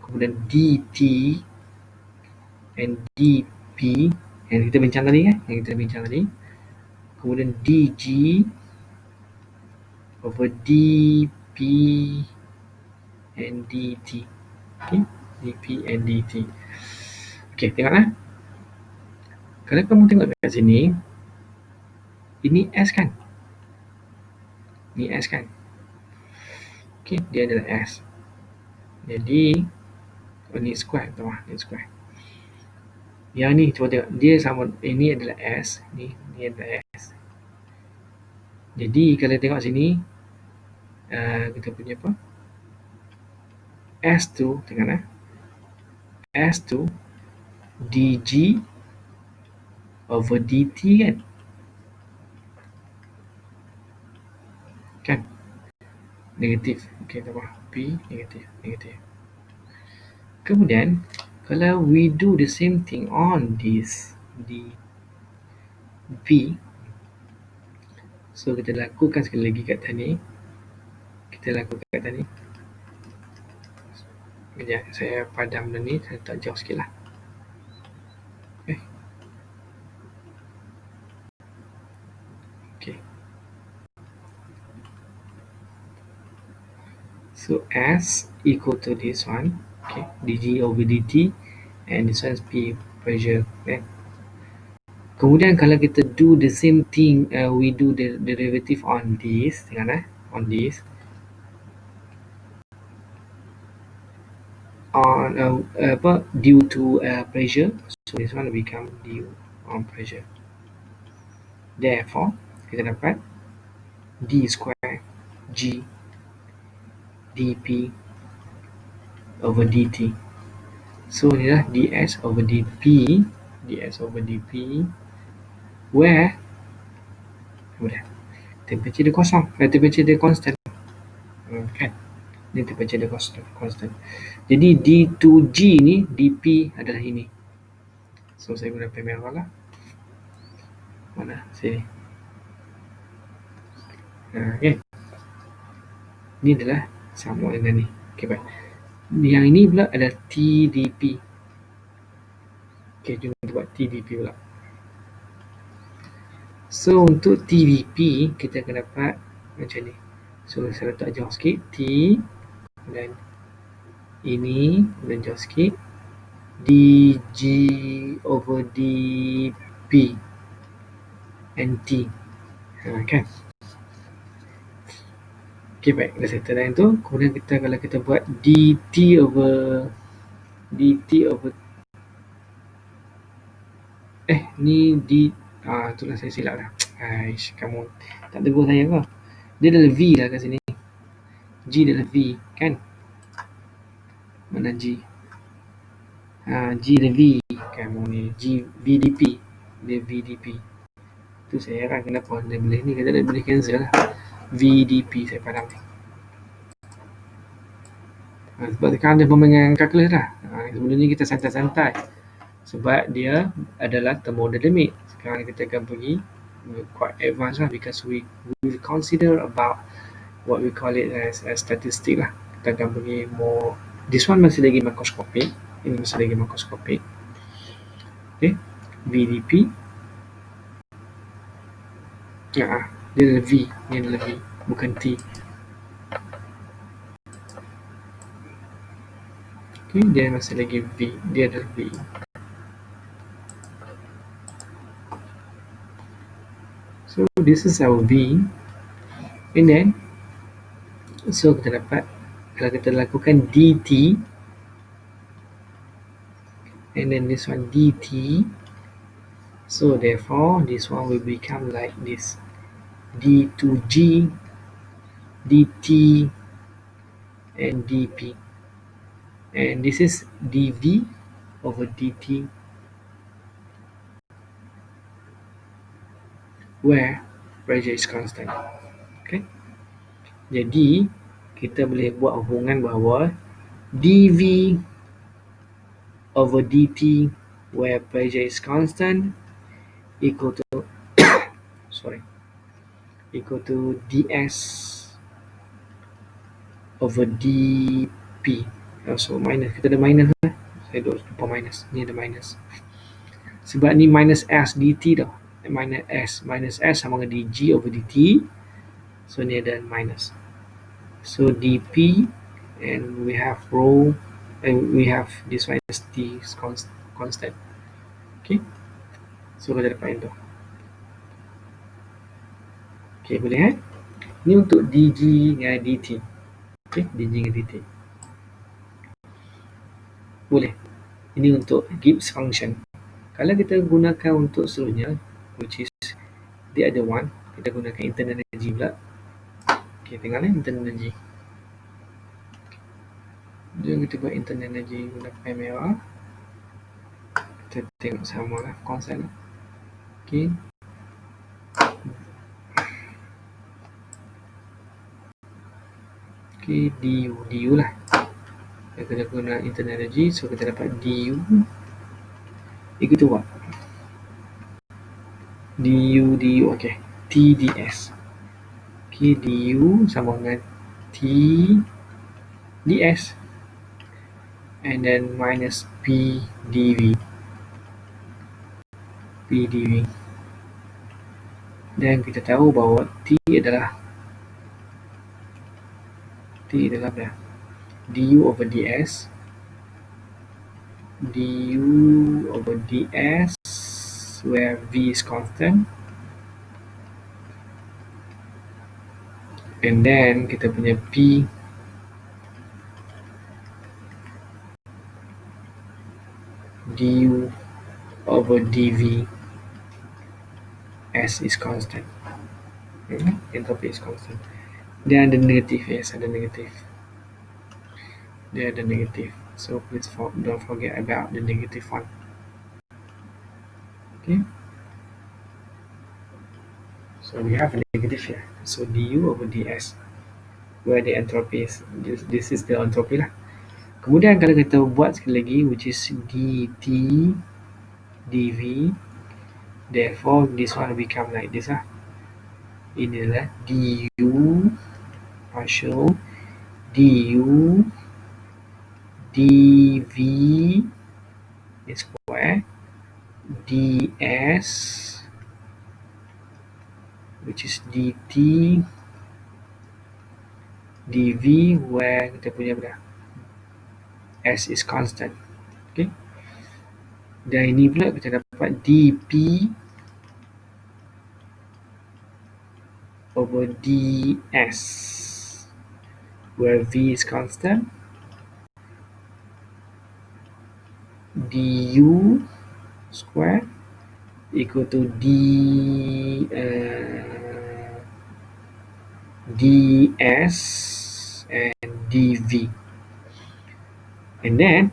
kemudian dt and dp yang kita bincang tadi, kemudian dg over dp and dt, okay, dp and dt. Okay, tengoklah. Kalau kamu tengok kat sini, ini S kan? Ini S kan? Okay, dia adalah S. Jadi, ni square, tahu ni square. Yang ni, cuba tengok. Dia sama, ini adalah S, ni adalah S. Jadi, kalau tengok sini, kita punya apa? S2, tengoklah. S2 dg over dt kan? Kan? Negatif. Okay, tak apa. P negatif. Kemudian, kalau we do the same thing on this dp, so kita lakukan sekali lagi kat tadi. Sekejap, saya padam dulu ni, saya letak jauh sikit lah. Okay. So S equal to this one, okay, dg over dt, and this one is P pressure. Okay. Kemudian kalau kita do the same thing, we do the derivative on this, tengok on this, on due to pressure, so this one become due on pressure. Therefore, kita dapat d square g dp over dt. So inilah ds over dp, where temperature dia kosong, temperature dia constant, kan? Ni temperature dia constant. Jadi d2g ni dp adalah ini. So saya guna pen merah lah. Mana? Sini. Okay. Ni adalah sama dengan ni. Okay, baik. Yang ini pula adalah TDP. Okay, jom kita buat TDP pula. So, untuk TDP, kita akan dapat macam ni. So, saya letak jauh sikit. T, dan ini, dan jauh sikit. dg over dp and t. Kan? Okay, baik. Dah settle dah yang tu. Kemudian kalau kita buat dt over ni itulah saya silap dah. Aish, kamu tak tegur saya ke? Dia adalah V lah kat sini. G adalah V, kan? Mana G? G adalah V. Kamu ni G VDP. Dia VDP. Tu saya heran kenapa dia boleh ni, kata dia boleh cancel lah. VDP saya padam ni. Sebab sekarang dia pemaingan kalkulus dah. Sebelum ni kita santai-santai. Sebab dia adalah thermodynamic. Sekarang kita akan pergi quite advanced lah, because we will consider about what we call it as statistic lah. Kita akan pergi more. This one masih lagi makroskopik. Ini masih lagi makroskopik. Okay. VDP. Dia adalah V. Ini adalah V. Bukan T. Okay. Dia masih lagi V. Dia adalah V. So this is our V, and then so kita dapat, kalau kita lakukan dt, and then this one dt, so therefore this one will become like this, d2g dt and dp, and this is dv over dt, where pressure is constant. Okay. Jadi kita boleh buat hubungan bahawa dv over dt where pressure is constant equal to equal to ds over dp. So minus, kita ada minus lah. Saya lupa minus. Ni ada minus. Sebab ni minus s dt tau. Minus s sama dengan dg over dt. So ni ada minus. So dp and we have rho and we have this one is t constant. Okay. So kita dapat itu. Okay, boleh Ni untuk dg dengan dt. Okay, dg dengan dt. Boleh. Ini untuk Gibbs function. Kalau kita gunakan untuk seluruhnya, which is the other one, kita gunakan internal energy pula. Okay, tengoklah internal energy. Jom kita buat internal energy gunakan merah. Kita tengok sama lah konsep lah. Okay. Okay, du lah. Kita guna internal energy, so kita dapat du equal to what? du, okay, tds. Okay, du sama dengan t ds and then minus p dv. Dan kita tahu bahawa t adalah apa? Du over ds where v is constant, and then kita punya p du over dv s is constant. Entropy is constant. Dia ada negatif, yes, ada negatif. So please don't forget about the negative one. Okay. So we have a negative here. So du over ds where the entropy is, this is the entropy lah. Kemudian kalau kita buat sekali lagi, which is dt dv, therefore this one become like this lah. Ini adalah du partial du dv square ds which is dt dv where kita punya berapa? S is constant. Okay. Dan ini pula kita dapat dp over ds where v is constant, du square equal to ds and dv. And then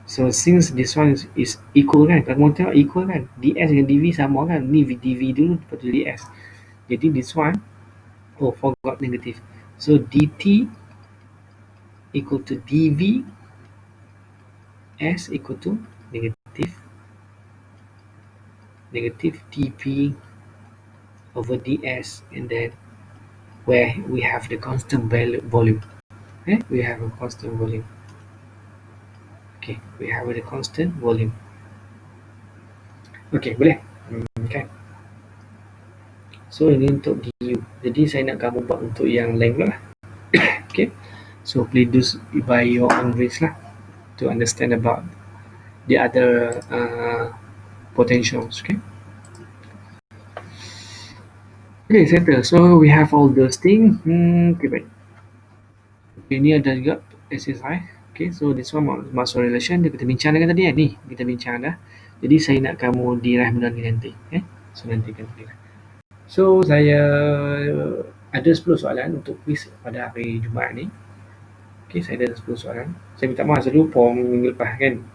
so since this one is equal kan, kalau mau tengok equal kan, ds dengan dv sama kan, ni dv dulu lepas tu ds. Jadi this one, oh forgot negative, so dt equal to dv s equal to negative dp over ds, and then where we have the constant volume. We have a constant volume. Okay, we have the constant volume. Okay, boleh? Okay. So ini untuk du. Jadi saya nak kamu buat untuk yang lain pula lah. Okay. So please do by your own ways lah to understand about the other potentials. Okay. Okay, settle. So we have all those things. Okay, baik. Okay, ni ada juga exercise. Okay, so this one masuk relation. Kita bincang dengan tadi kan? Ni, kita bincang dah. Jadi saya nak kamu dirah benda ni nanti. Okay? So nanti kan dirah. So saya ada 10 soalan untuk quiz pada hari Jumaat ni. Okay, saya ada 10 soalan. Saya minta maaf, saya lupa minggu lepas kan.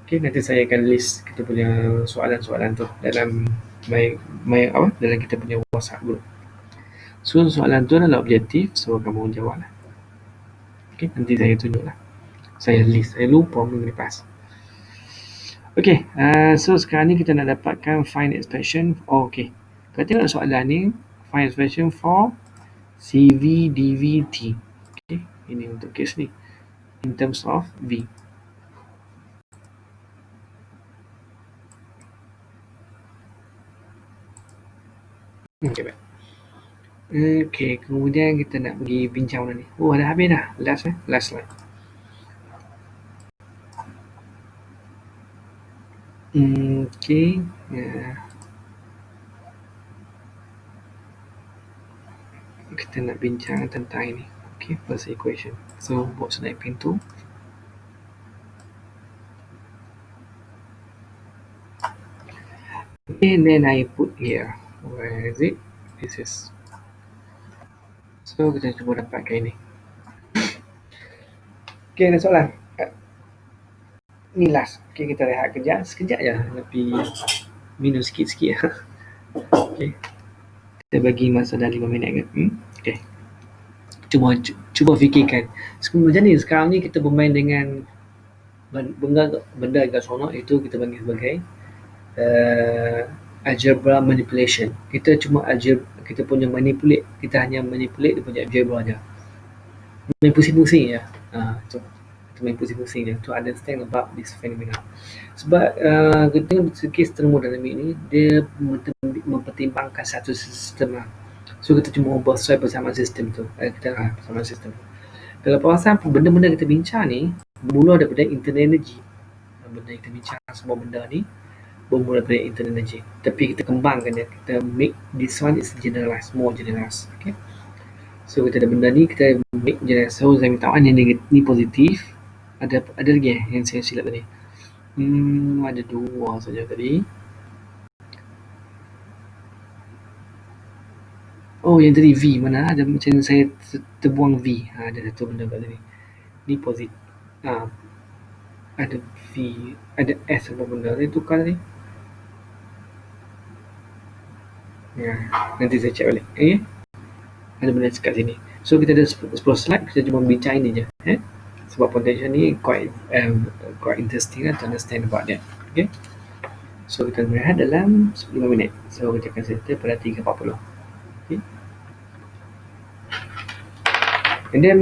Okay, nanti saya akan list kita punya soalan-soalan tu dalam dalam kita punya WhatsApp group. So soalan tu adalah objektif, so kamu jawab lah. Okay, nanti saya tunjuk lah. Saya list, saya lupa minggu lepas. Okay, so sekarang ni kita nak dapatkan find expression. Okay, kalau tengok soalan ni, find expression for CV, DV, T. Okay, ini untuk case ni. In terms of V. Okay, baik. Okay, kemudian kita nak pergi bincang mana ni. Oh, dah habis dah. Last slide. Okay. Kita nak bincang tentang ini. Okay, first equation. So, buat slide pintu. And then I put here. Where is it? This is. So, kita cuba dapatkan ini. Okay, ada soalan? Ni last. Okay, kita rehat kejap. Sekejap je. Tapi minum sikit-sikit. Okay. Kita bagi masa dah 5 minit ke? Okay. Cuba fikirkan. Macam ni, sekarang ni kita bermain dengan benda agak seronok. Itu kita panggil sebagai algebra manipulation. Kita cuma kita punya manipulate. Kita hanya manipulate dia punya algebra je. Main pusing-pusing je. Kita main pusing-pusing je to understand about this phenomena. Sebab kita tengok kes thermodinamik ni, dia mempertimbangkan satu sistem lah. So kita cuma ubah sesuai persamaan sistem tu. Persamaan sistem tu. Dalam perasaan benda-benda kita bincang ni bermula daripada internal energy. Benda kita bincang semua benda ni bermula daripada internal energy. Tapi kita kembangkan dia. Kita make this one is generalized, more generalized. Okay. So kita ada benda ni, kita make generalized. So saya minta ni positif. Ada lagi yang saya silap tadi. Ada 2 saja tadi. Oh, yang tadi V mana ada macam saya terbuang V. Ada satu benda kat sini. Ni positif. Ada V, ada S apa benda ni tukar tadi. Nanti saya check balik. Okay? Ada benda kat sini. So kita ada 10 slide, kita cuma bincang ini je. Sebab potential ni quite interesting to understand about that. Okay? So kita berehat dalam 5 minit. So kita akan settle pada 3.40. Okay? And then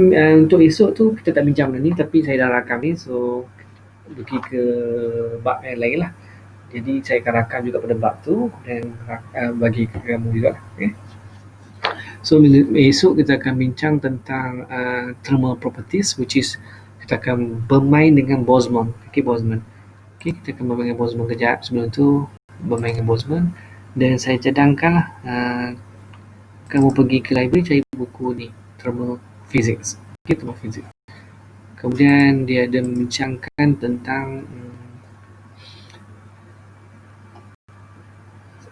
untuk esok tu kita tak bincang benda ni, tapi saya dah rakam ni. So pergi ke bab yang lain lah. Jadi saya akan rakam juga pada bab tu dan bagi ke kamu juga. Okay? So esok kita akan bincang tentang thermal properties, which is kita akan bermain dengan Boltzmann. Okay, Boltzmann. Okay, kita akan bermain dengan Boltzmann kejap. Sebelum tu bermain dengan Boltzmann. Dan saya cadangkan lah kamu pergi ke library cari buku ni, thermal physics. Okay, thermal physics. Kemudian dia ada membincangkan tentang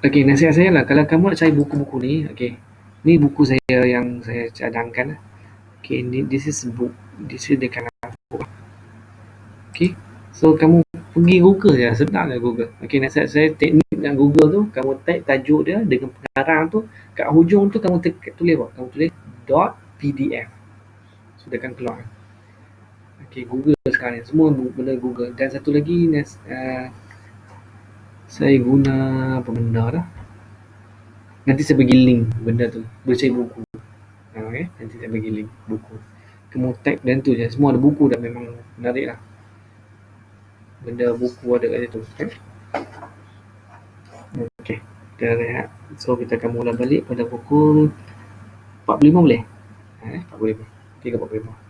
okay, nasihat saya lah, kalau kamu nak cari buku-buku ni, okay, ni buku saya yang saya cadangkan. Okay, this is book. This is the kind of book. Okay, so kamu pergi Google je, senang je Google. Okay, nasihat saya teknik dengan Google tu, kamu type tajuk dia dengan pengarang tu, kat hujung tu kamu tulis apa? Kamu tulis .pdf. So dia akan keluar. Okay, Google sekarang ni, semua benda Google. Dan satu lagi, saya guna apa benda dah. Nanti saya bagi link benda tu. Boleh cari buku. Okay, nanti saya bagi link buku. Kamu type dan tu je. Semua ada buku dah, memang menarik lah. Benda buku ada kat situ. Okay, kita rehat. So kita akan mula balik pada pukul 45 boleh? 45. 3.45.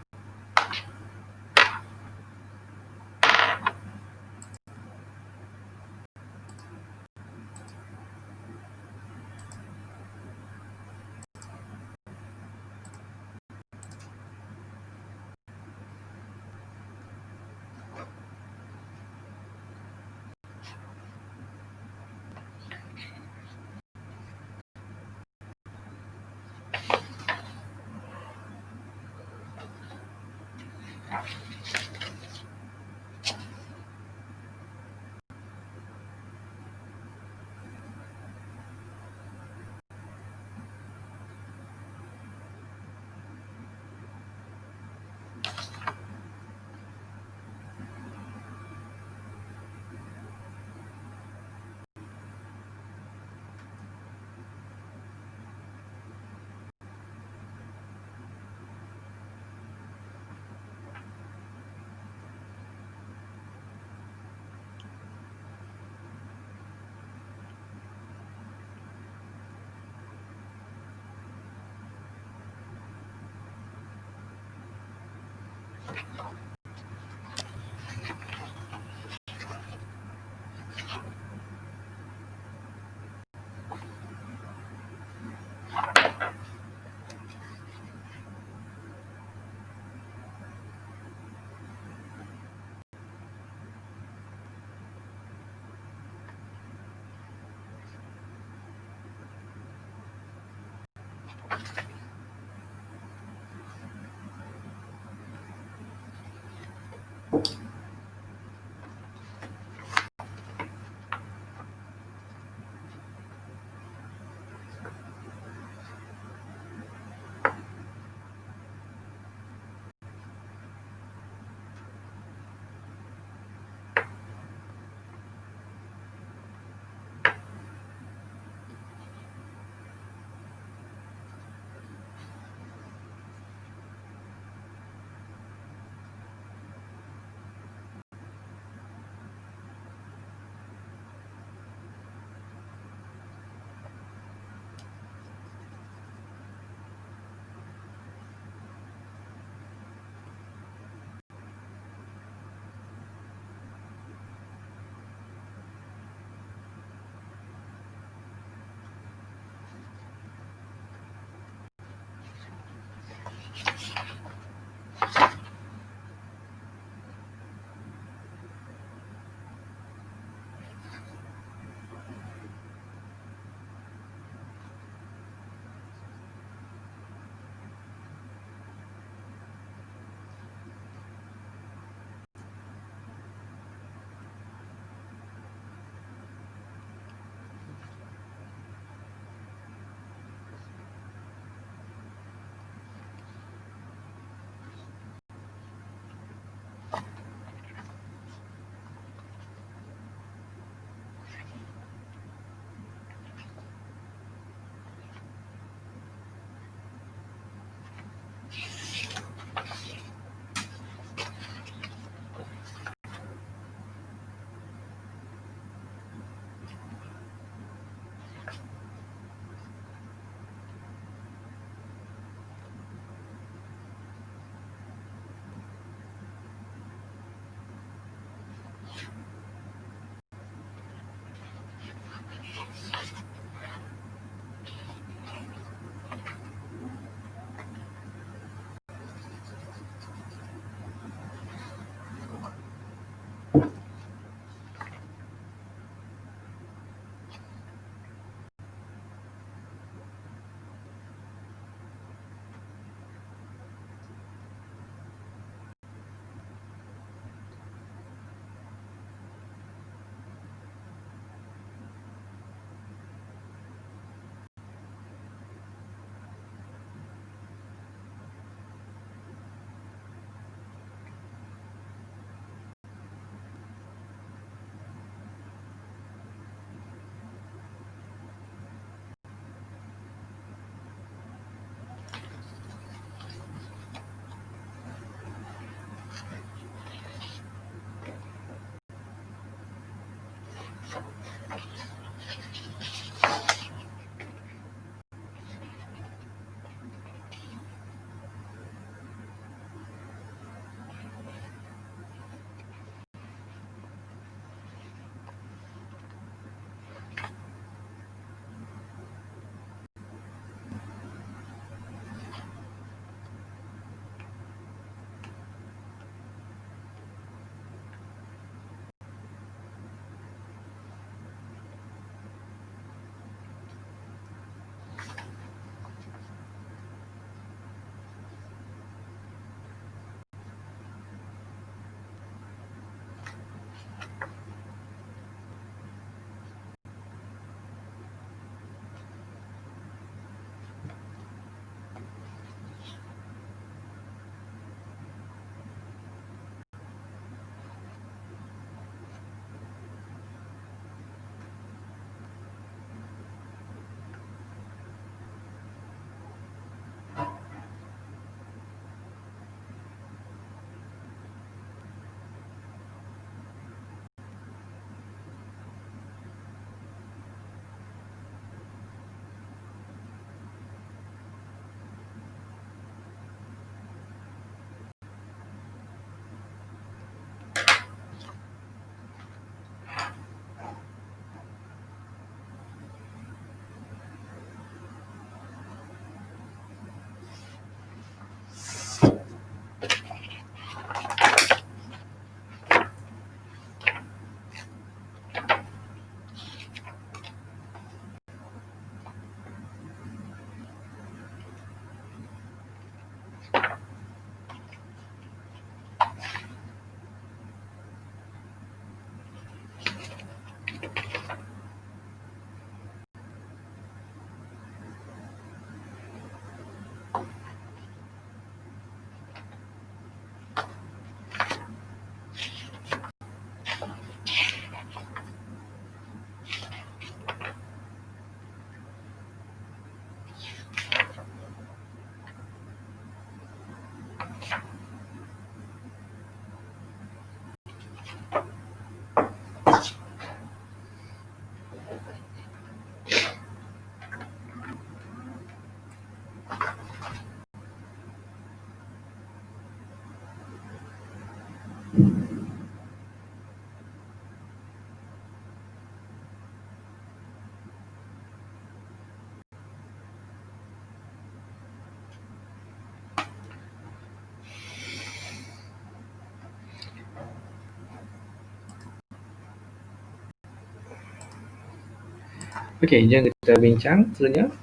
Okey, jom kita bincang seterusnya.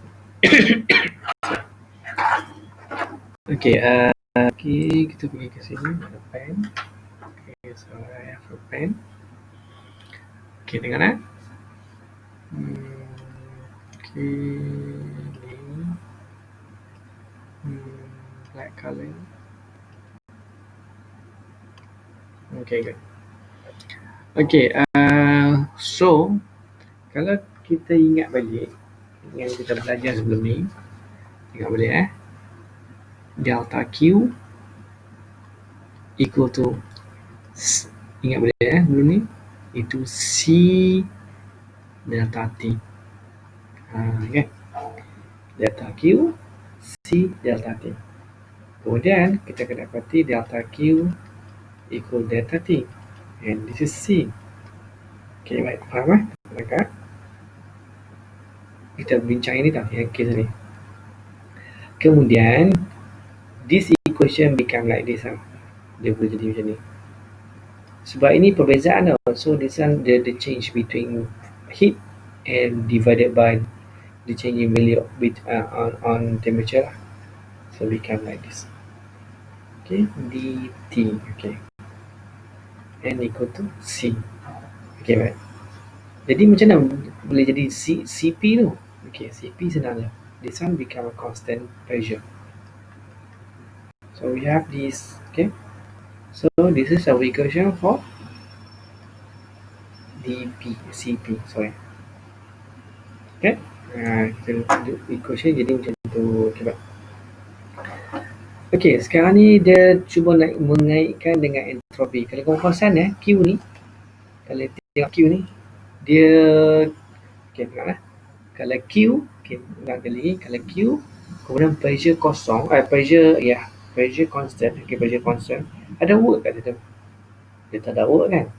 Okey, kita pergi ke sini, ada pen. Okey, so I have a pen. Okey, dengar okey, ni black color. Okay, good. Okay, so kalau kita ingat balik yang kita belajar sebelum ni, ingat balik delta Q equal to ingat balik sebelum ni itu C delta T. Okay. Delta Q C delta T. Kemudian kita akan dapati delta Q equal delta T, and this is C. Okay, baik, faham Maka kita bincang ini tau, yang kes ni. Kemudian this equation become like this dia boleh jadi macam ni. Sebab ini perbezaan tau. So this one the change between heat and divided by the changing value of on temperature. So become like this. Okay, dt. Okay, n equal to c. Okay, right. Jadi macam mana boleh jadi Cp tu? Okay, Cp senang je. This one become a constant pressure. So we have this. Okay, so this is our equation for dp, Cp, sorry. Okay, kita equation jadi macam tu. Okay, baik. Okay, sekarang ni dia cuba mengaitkan dengan entropi. Kalau korang perasan Q ni, kalau tengok Q ni, dia okay, tengoklah. Kalau Q, okay, ulang kali. Kalau Q, kemudian pressure kosong, pressure constant, okay, pressure constant, ada work kat situ. Dia tak ada work kan.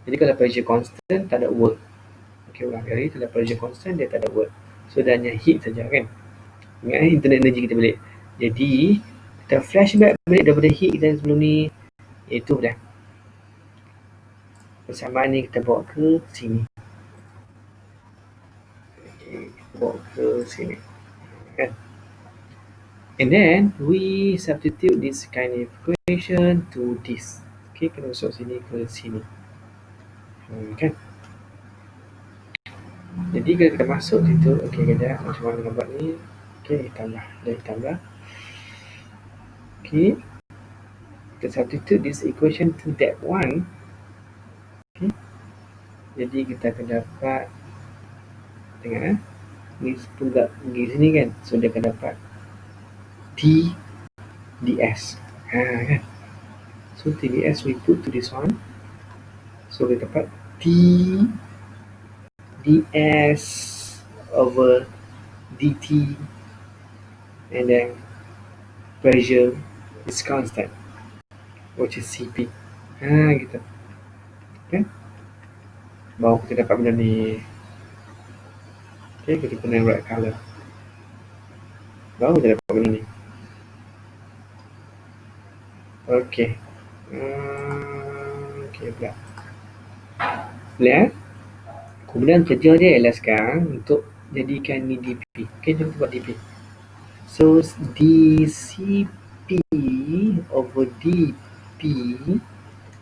Jadi kalau pressure constant, tak ada work. Okay, ulang kali. Kalau pressure constant, dia tak ada work. So, dia hanya heat saja kan. Ingat internal energy kita balik. Jadi, kita flashback balik daripada heat kita sebelum ni. Itu dah. Persamaan ni kita bawa ke sini. Okay, kita bawa ke sini. Kan? And then, we substitute this kind of equation to this. Okay, kita masuk sini ke sini. Kan? Jadi, kalau kita masuk situ, okay, kejap. Macam mana nak buat ni? Okay, tambah. Dah tambah. Okay. Kita substitute this equation to that one. Okay. Jadi, kita akan dapat, tengok ni pula pergi sini kan. So, dia akan dapat T ds. Kan? So, T ds we put to this one. So, kita dapat T ds over dt, and then pressure is constant, which is Cp. Gitu. Okay. Baru kita dapat benda ni. Okay, kita guna red color. Baru kita dapat benda ni. Okay. Okay, pula. Boleh Kemudian kerja dia ialah sekarang untuk jadikan ni dp. Okay, jom kita buat dp. So, dcp over dp,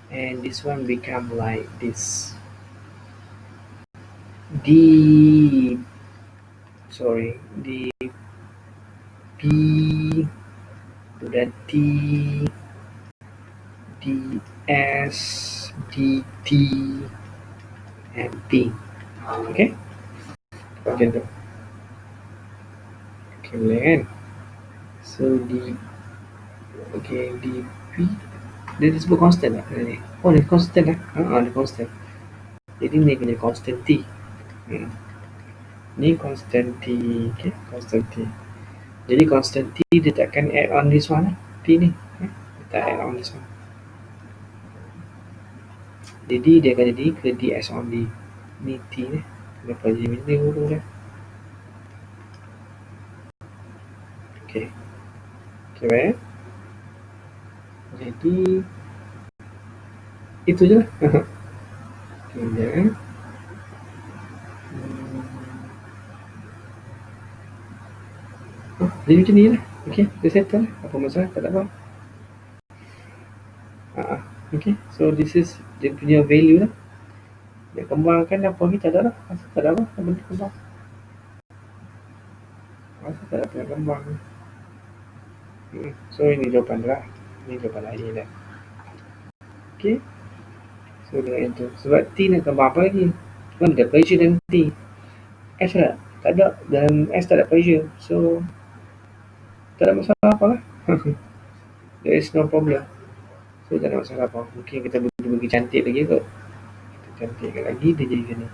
and this one become like this. dp dan t ds dt and p. Okay, macam tu. Okay, boleh kan? So dp dia disebut constant tak? Oh, dia constant lah. Dia constant. Jadi ni kena constant t. Ni constant t. Okay, constant t. Jadi constant t dia takkan add on this one lah. T ni. Dia tak add on this one. Jadi dia akan jadi ke ds on d. Ni t ni. Kenapa jadi macam ni dulu dah. Okay. Okay, baik. Jadi itu je lah. Okay, Jadi macam ni lah. Okay, kita settle lah. Apa masalah, tak ada apa. Okay, so this is dia punya value lah. Dia kembangkan apa ni, tak ada lah. Asal tak ada apa, benda kembang. Asal tak ada apa kembang. So ini jawapan dia lah. Ini jawapan lain lah. Okay, so dengan itu. Sebab T nak kembang apa lagi? Kan ada pressure dan T. S tak? Tak ada. Dan S tak ada pressure. So tak ada masalah apa lah. There is no problem. So tak ada masalah apa. Mungkin kita boleh bagi cantik lagi kot. Kita cantikkan lagi, dia jadi macam ni.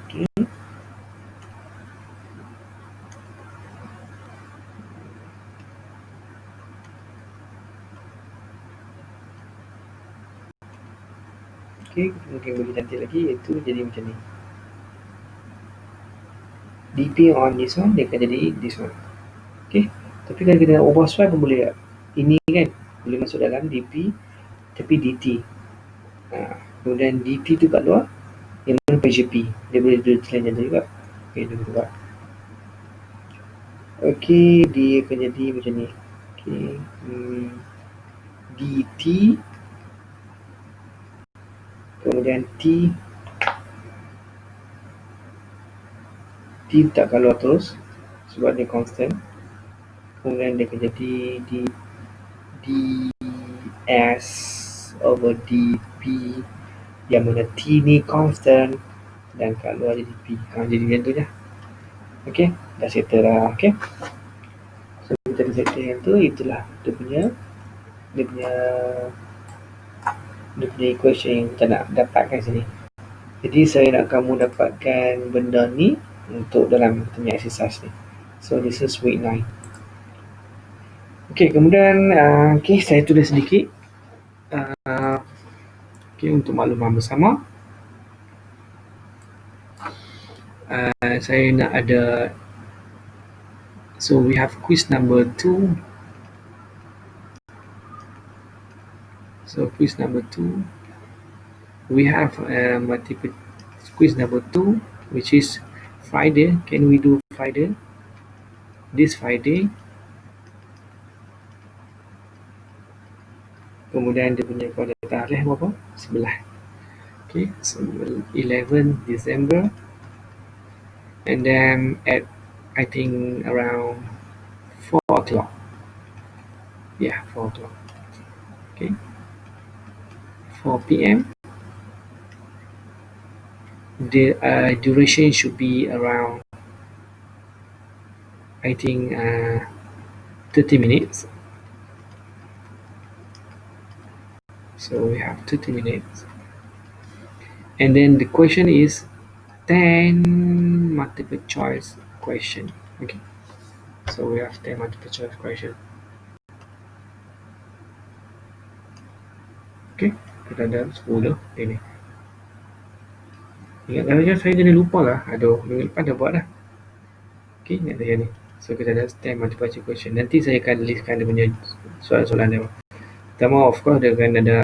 Okay. Okay, kita mungkin bagi cantik lagi, iaitu jadi macam ni. DP on this one, dia akan jadi this one. Okay, tapi kalau kita nak ubah swipe pun boleh tak? Ini kan boleh masuk dalam DP, tapi DT. Kemudian DT tu kat luar, yang mana pressure P, dia boleh duduk selain macam juga. Okay, dia boleh buat. Okay, dia akan jadi macam ni. Okay, DT, kemudian T tak keluar terus sebab dia constant. Kemudian dia akan jadi ds over dp, yang mana T ni constant dan kat luar jadi P. Jadi macam tu je. Okay, dah settle lah. Okay, so kita dah settle yang tu. Itulah dia punya equation yang kita nak dapatkan sini. Jadi saya nak kamu dapatkan benda ni untuk dalam kita punya exercise ni. So this is week 9. Okay, kemudian okay, saya tulis sedikit okay, untuk makluman bersama. Saya nak ada, so we have quiz number 2. So quiz number 2, we have multiple quiz number 2, which is Friday. Can we do Friday? This Friday. Kemudian dia punya pada tarikh berapa? 11. Okay, so 11 December. And then at, I think around 4 o'clock. Yeah, 4 o'clock. Okay, 4 p.m. The duration should be around, I think 30 minutes. So we have 30 minutes. And then the question is 10 multiple choice question. Okay, so we have 10 multiple choice question. Okay, kita ada 10 ini. Ingat saja saya jadi lupa lah. Aduh, minggu depan dah buat dah. Okay, ingat saja ni. So kita ada 10 multiple choice question. Nanti saya akan listkan dia punya soalan-soalan dia. Pertama, of course, dia akan ada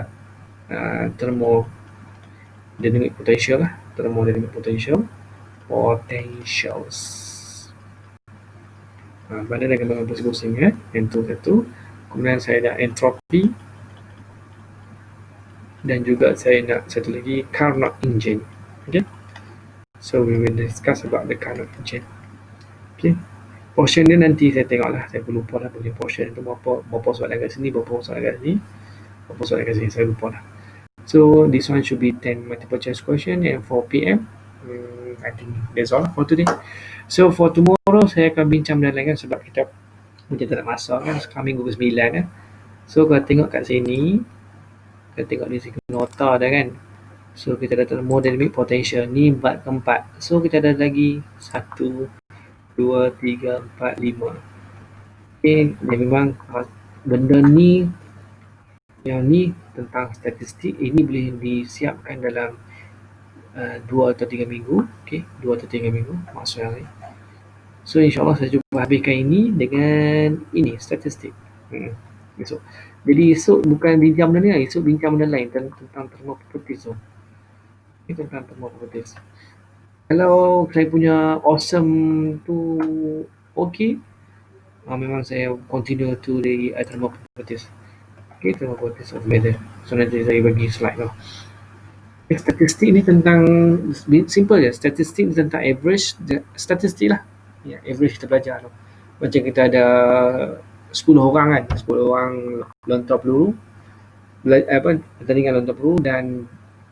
thermodynamic potential lah. Thermodynamic potentials. Mana dia akan bangun pusing-pusing ya. Yang tu satu. Kemudian saya nak entropy. Dan juga saya nak satu lagi, Carnot engine. Okay, so we will discuss about the Carnot engine. Okay, portion dia nanti saya tengok lah. Saya pun lupa lah punya portion itu berapa soalan kat sini, berapa soalan kat sini, berapa soalan kat sini, saya lupa lah. So this one should be 10 multiple choice question and 4 p.m. I think that's all for today. So for tomorrow saya akan bincang dan lain kan, sebab kita macam tak nak masak kan, sekarang minggu ke-9 kan. So kalau tengok kat sini, kita tengok di sini nota dah kan. So kita ada thermodynamic potential ni bab keempat. So kita ada lagi 1, 2, 3, 4, 5. Okay, memang benda ni, yang ni tentang statistik, ini boleh disiapkan dalam 2 atau 3 minggu. Okay, 2 atau 3 minggu maksud yang ni. So insyaAllah saya cuba habiskan ini dengan ini, statistik. Esok. Jadi esok bukan bincang benda ni, esok bincang benda lain tentang thermal properties tu. Ini tentang thermal properties. Kalau saya punya awesome tu okey, memang saya continue to the thermal properties. Okay, thermal properties of weather. So nanti saya bagi slide lah. Statistik ni tentang simple je. Statistik ni tentang average, statistik lah. Ya, average kita belajar tu. Macam kita ada 10 orang kan, 10 orang lontar peluru, pertandingan lontar peluru, dan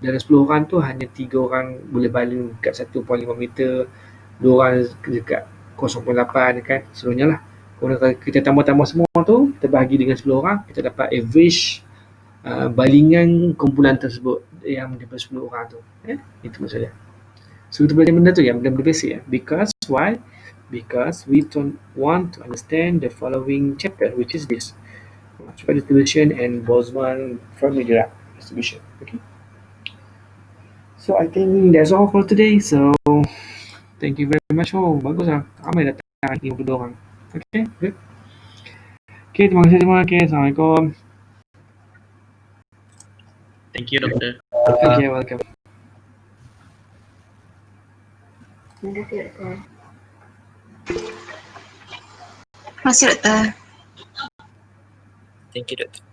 dalam 10 orang tu hanya 3 orang boleh baling dekat 1.5 meter, 2 orang dekat 0.8 kan, seluruhnya lah. Kalau kita tambah-tambah semua tu, kita bahagi dengan 10 orang, kita dapat average balingan kumpulan tersebut yang daripada 10 orang tu. Itu maksudnya. So kita belajar benda tu ya, benda-benda basic ya. Because why? Because we don't want to understand the following chapter, which is this: spread distribution and Boltzmann Fermi-Dirac distribution. Okay. So I think that's all for today. So thank you very much. Oh, bagus lah. Ramai datang 52 orang. Okay, good. Okay, terima kasih semua. Okay, Assalamualaikum. Thank you, Doktor. Okay, welcome. Terima kasih, Doktor. Terima kasih, Doktor. Thank you, Doktor.